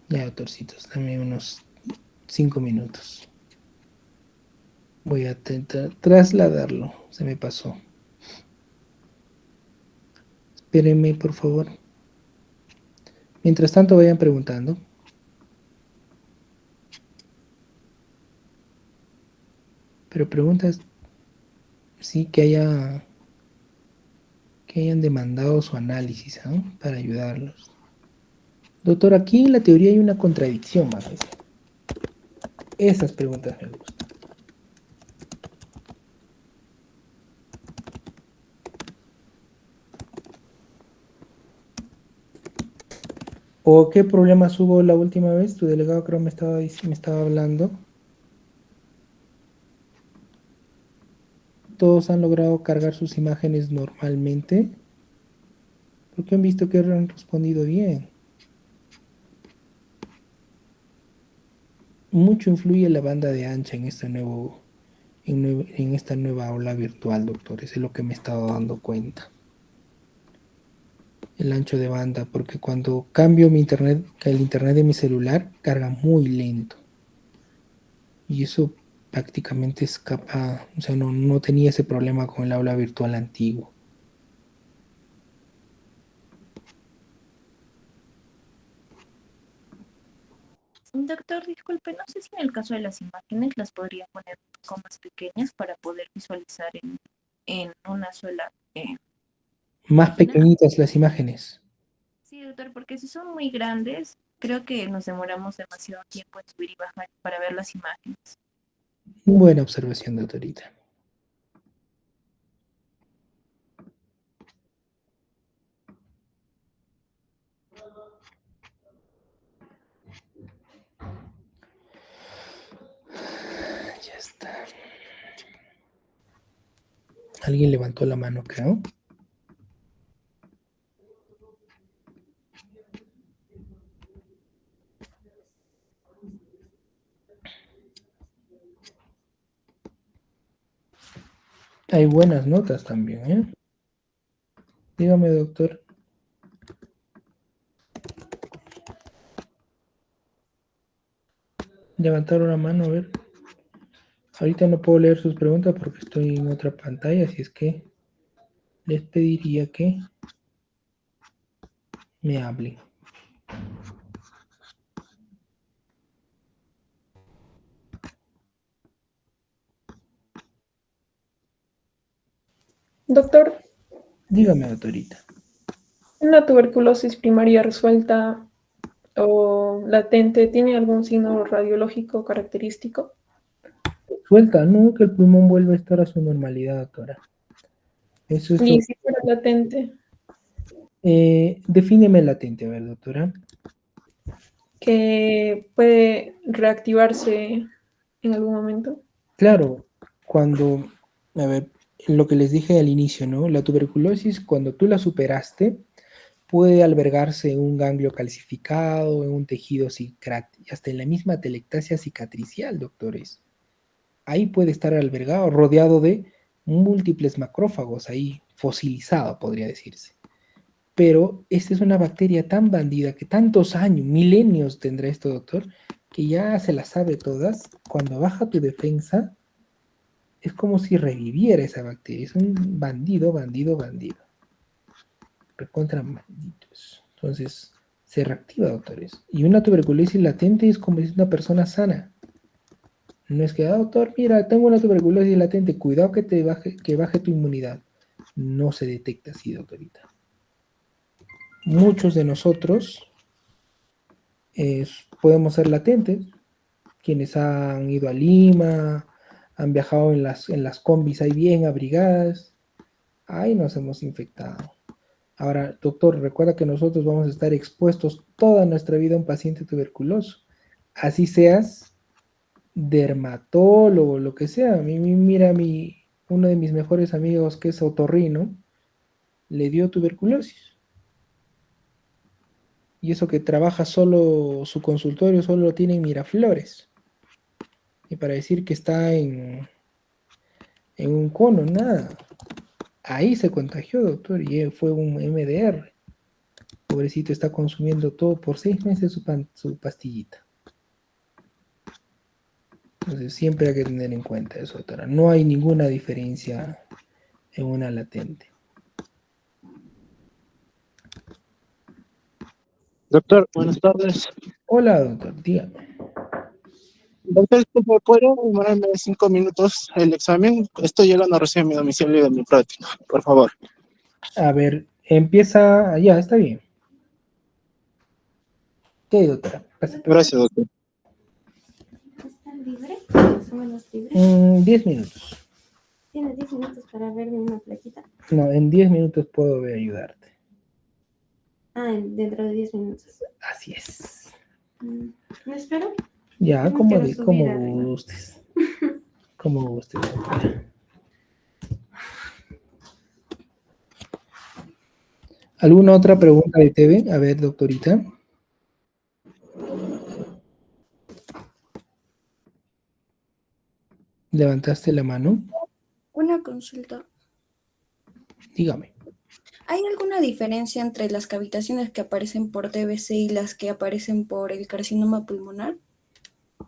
Ya, doctorcitos, dame unos 5 minutos. Voy a intentar trasladarlo. Se me pasó. Espérenme, por favor. Mientras tanto, vayan preguntando. Pero preguntas, sí, que hayan demandado su análisis, ¿no? Para ayudarlos. Doctor, aquí en la teoría hay una contradicción, más. Esas preguntas me gustan. ¿O qué problemas hubo la última vez? Tu delegado creo me estaba hablando. Todos han logrado cargar sus imágenes normalmente. Porque han visto que han respondido bien. Mucho influye la banda de ancha en en esta nueva aula virtual, doctores. Es lo que me he estado dando cuenta. El ancho de banda, porque cuando cambio mi internet, el internet de mi celular carga muy lento. Y eso prácticamente escapa, o sea, no tenía ese problema con el aula virtual antiguo. Doctor, disculpe, no sé si en el caso de las imágenes las podría poner un poco más pequeñas para poder visualizar en una sola Más página. pequeñitas las imágenes. Sí, doctor, porque si son muy grandes, creo que nos demoramos demasiado tiempo en subir y bajar para ver las imágenes. Buena observación, doctorita. Ya está. Alguien levantó la mano, creo. Hay buenas notas también, ¿eh? Dígame, doctor. Levantaron la mano, a ver. Ahorita no puedo leer sus preguntas porque estoy en otra pantalla, así es que les pediría que me hablen. Doctor, Dígame, doctorita. ¿una tuberculosis primaria resuelta o latente tiene algún signo radiológico característico? Suelta, no, que el pulmón vuelva a estar a su normalidad, doctora. Eso es Y si fuera latente, defíneme latente, a ver, doctora. que puede reactivarse en algún momento. Claro, cuando, a ver, lo que les dije al inicio, ¿no? La tuberculosis, cuando tú la superaste, puede albergarse en un ganglio calcificado, en un tejido hasta en la misma telectasia cicatricial, doctores. Ahí puede estar albergado, rodeado de múltiples macrófagos, ahí fosilizado, podría decirse. Pero esta es una bacteria tan bandida que tantos años, milenios tendrá esto, doctor, que ya se las sabe todas. Cuando baja tu defensa, es como si reviviera esa bacteria. Es un bandido. Recontra malditos. Entonces, se reactiva, doctores. Y una tuberculosis latente es como si es una persona sana. No es que, doctor, mira, tengo una tuberculosis latente, cuidado que baje tu inmunidad. No se detecta así, doctorita. Muchos de nosotros podemos ser latentes, quienes han ido a Lima, han viajado en las combis ahí bien abrigadas, ahí nos hemos infectado. Ahora, doctor, recuerda que nosotros vamos a estar expuestos toda nuestra vida a un paciente tuberculoso, así seas dermatólogo, lo que sea. Mira, uno de mis mejores amigos que es otorrino, le dio tuberculosis. Y eso que trabaja solo, su consultorio solo lo tiene en Miraflores. Y para decir que está en un cono, nada. Ahí se contagió, doctor, y fue un MDR. Pobrecito, está consumiendo todo por 6 meses su pastillita. Entonces siempre hay que tener en cuenta eso, doctora. No hay ninguna diferencia en una latente. Doctor, buenas tardes. Hola, doctor, dígame. Doctor, disculpe, ¿podría demorarme 5 minutos el examen? Estoy llegando recién a mi domicilio de mi práctica, por favor. A ver, empieza. Ya, está bien. ¿Qué, doctora? Gracias, doctor. ¿Está libre? ¿Más o menos libre? 10 minutos. ¿Tienes 10 minutos para verme una plaquita? No, en 10 minutos puedo ayudarte. Dentro de 10 minutos. Así es. ¿Me espero? Ya, No como, quiero subir como arriba. gustes. Como gustes, doctora. ¿Alguna otra pregunta de TV? A ver, doctorita. ¿Levantaste la mano? Una consulta. Dígame. ¿Hay alguna diferencia entre las cavitaciones que aparecen por TBC y las que aparecen por el carcinoma pulmonar?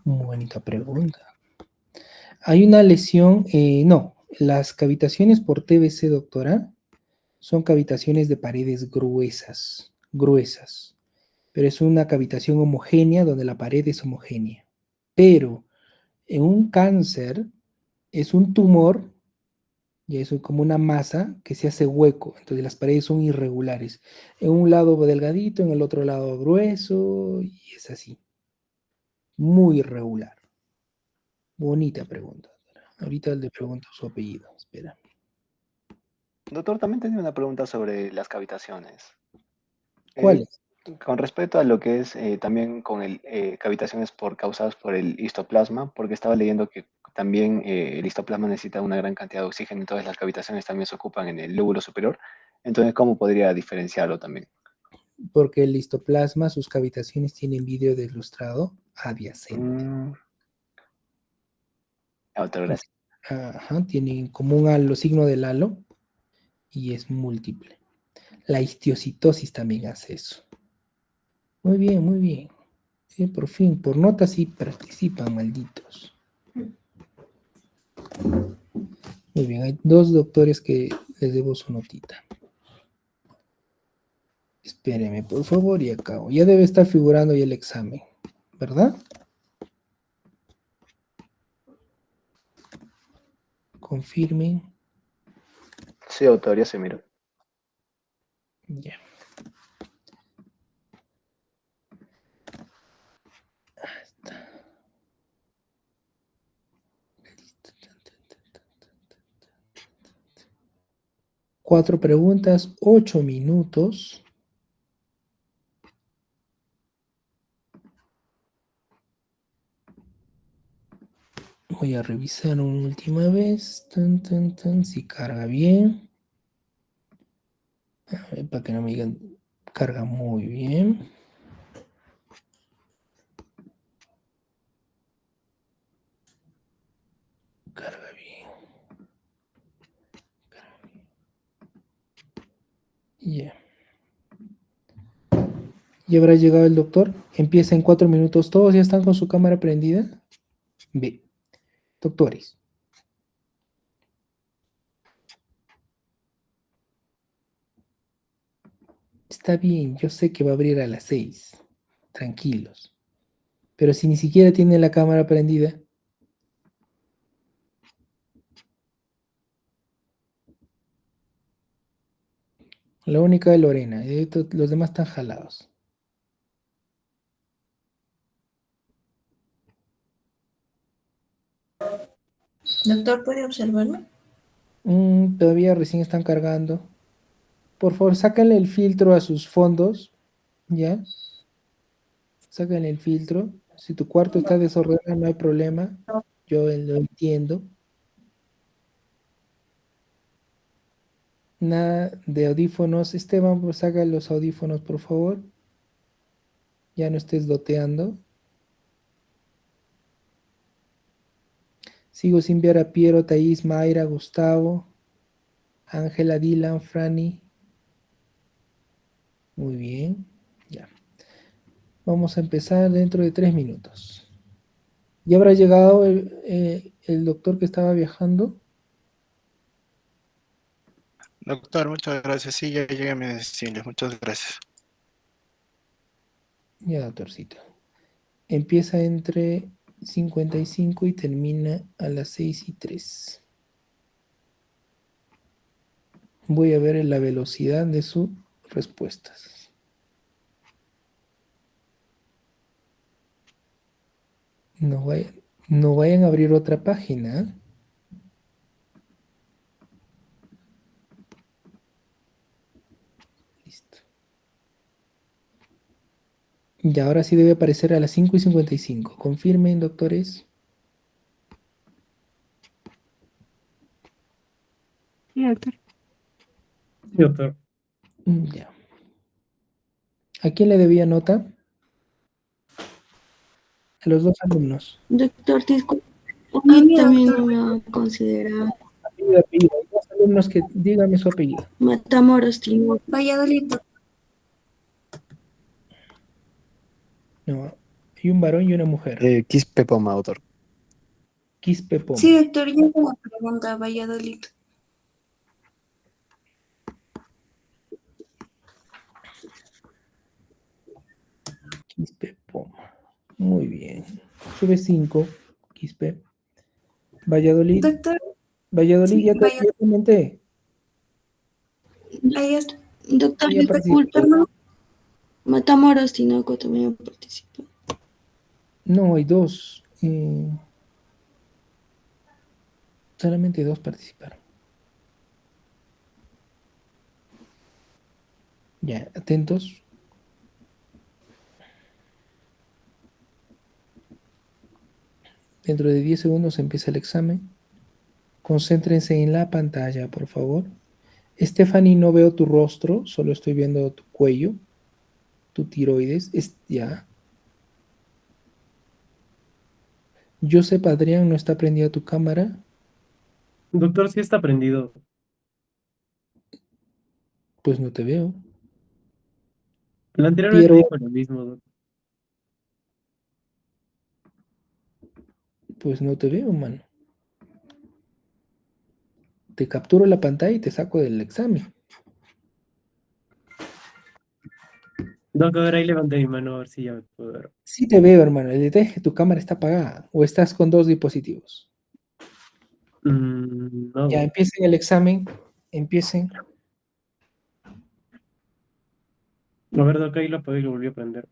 Muy bonita pregunta. Hay una lesión, no, las cavitaciones por TBC, doctora, son cavitaciones de paredes gruesas, gruesas, pero es una cavitación homogénea donde la pared es homogénea. Pero en un cáncer es un tumor, y eso es como una masa que se hace hueco, entonces las paredes son irregulares. En un lado delgadito, en el otro lado grueso, y es así. Muy irregular. Bonita pregunta. Ahorita le pregunto su apellido, espera. Doctor, también tenía una pregunta sobre las cavitaciones. ¿Cuál es? Con respecto a lo que es también con el cavitaciones causadas por el histoplasma, porque estaba leyendo que también el histoplasma necesita una gran cantidad de oxígeno, entonces las cavitaciones también se ocupan en el lóbulo superior. Entonces, ¿cómo podría diferenciarlo también? Porque el histoplasma, sus cavitaciones tienen vidrio deslustrado adyacente. Otra gracias. Ajá, tienen como un halo, signo del halo, y es múltiple. La histiocitosis también hace eso. Muy bien, muy bien. Sí, por fin, por notas sí participan, malditos. Muy bien, hay dos doctores que les debo su notita. Espéreme, por favor, y acabo. Ya debe estar figurando ya el examen, ¿verdad? Confirmen. Sí, doctor, ya se miró. Ya. Cuatro preguntas, 8 minutos. Voy a revisar una última vez. Tan, tan, tan, si carga bien. A ver, para que no me digan, carga muy bien. Carga bien. Ya. ¿Ya habrá llegado el doctor? Empieza en 4 minutos. ¿Todos ya están con su cámara prendida? Bien. Doctores. Está bien, yo sé que va a abrir a las 6. Tranquilos. Pero si ni siquiera tiene la cámara prendida. La única es Lorena. Los demás están jalados. Doctor, ¿puede observarme? Todavía recién están cargando. Por favor, sácale el filtro a sus fondos. ¿Ya? Sácale el filtro. Si tu cuarto está desordenado, no hay problema. Yo lo entiendo. Nada de audífonos. Esteban, pues saca los audífonos, por favor. Ya no estés doteando. Sigo sin ver a Piero, Thaís, Mayra, Gustavo, Ángela, Dylan, Franny. Muy bien. Ya. Vamos a empezar dentro de 3 minutos. ¿Ya habrá llegado el doctor que estaba viajando? Doctor, muchas gracias. Sí, ya llegué a mis destinos. Muchas gracias. Ya, doctorcito. Empieza entre 55 y termina a las 6:03. Voy a ver la velocidad de sus respuestas. No vayan a abrir otra página. Listo. Y ahora sí debe aparecer a las 5:55. Confirmen, doctores. Sí, doctor. Sí, doctor. Ya. ¿A quién le debía nota? A los dos alumnos. Doctor, disculpe, a A mí mí, también doctor. no me ha considerado. Apellido. Hay dos alumnos que dígame su apellido. Matamoros, Timor. Valladolid. No, hay un varón y una mujer. Quispe Poma, autor. Quispe Sí, Poma. doctor, yo tengo una pregunta, Valladolid. Quispe Poma. Muy bien. Sube 5. Quispe. Valladolid. Doctor, Valladolid, sí, ya te comenté. ahí está. Doctor, Ya participó. disculpe, ¿no? Matamoros, Tinoco también participó. No, hay dos. Solamente dos participaron. Ya, atentos. Dentro de 10 segundos empieza el examen. Concéntrense en la pantalla, por favor. Stephanie, no veo tu rostro, solo estoy viendo tu cuello, tu tiroides. Ya. Joseph Adrián, no está prendida tu cámara. Doctor, sí está prendido. Pues no te veo. Anteriormente Piero, dijo lo mismo, doctor. pues no te veo, mano. Te capturo la pantalla y te saco del examen. Doctor, ahí levanté mi mano a ver si ya me puedo ver. Sí te veo, hermano. El detalle es que tu cámara está apagada o estás con dos dispositivos. Ya, No. empiecen el examen. Empiecen. A ver, doctor, ahí lo apagué y lo volví a prender.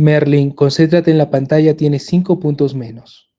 Merlin, concéntrate en la pantalla, tienes 5 puntos menos.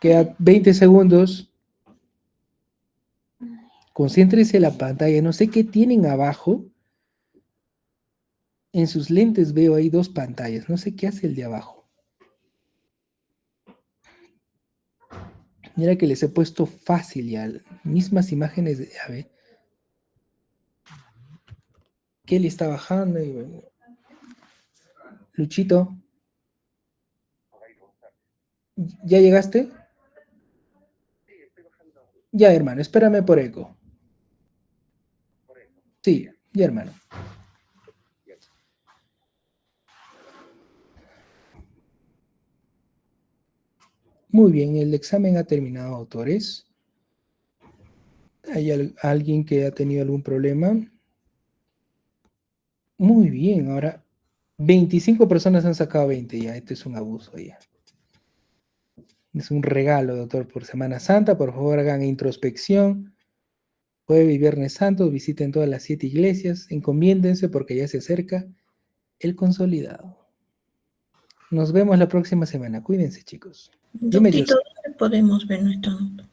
Queda 20 segundos. Concéntrese en la pantalla. No sé qué tienen abajo. En sus lentes veo ahí 2 pantallas. No sé qué hace el de abajo. Mira que les he puesto fácil ya. Mismas imágenes de... A ver. Kelly está bajando. Y bueno. Luchito. ¿Ya llegaste? Ya, hermano. Espérame por eco. Sí, ya, hermano. Muy bien, el examen ha terminado, autores. ¿Hay alguien que ha tenido algún problema? Muy bien, ahora 25 personas han sacado 20 ya. Este es un abuso ya. Es un regalo, doctor, por Semana Santa. Por favor, hagan introspección. Jueves y Viernes Santos, visiten todas las 7 iglesias. Encomiéndense porque ya se acerca el consolidado. Nos vemos la próxima semana. Cuídense, chicos. Dime, Doctito, Joseph. ¿dónde podemos ver nuestra nota?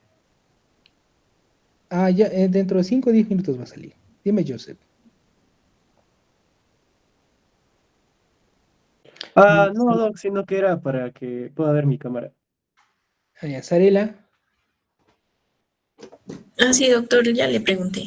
Ah, ya, dentro de 5 o 10 minutos va a salir. Dime, Joseph. No, Doc, sino que era para que pueda ver mi cámara. Sarela. Ah, sí, doctor, ya le pregunté.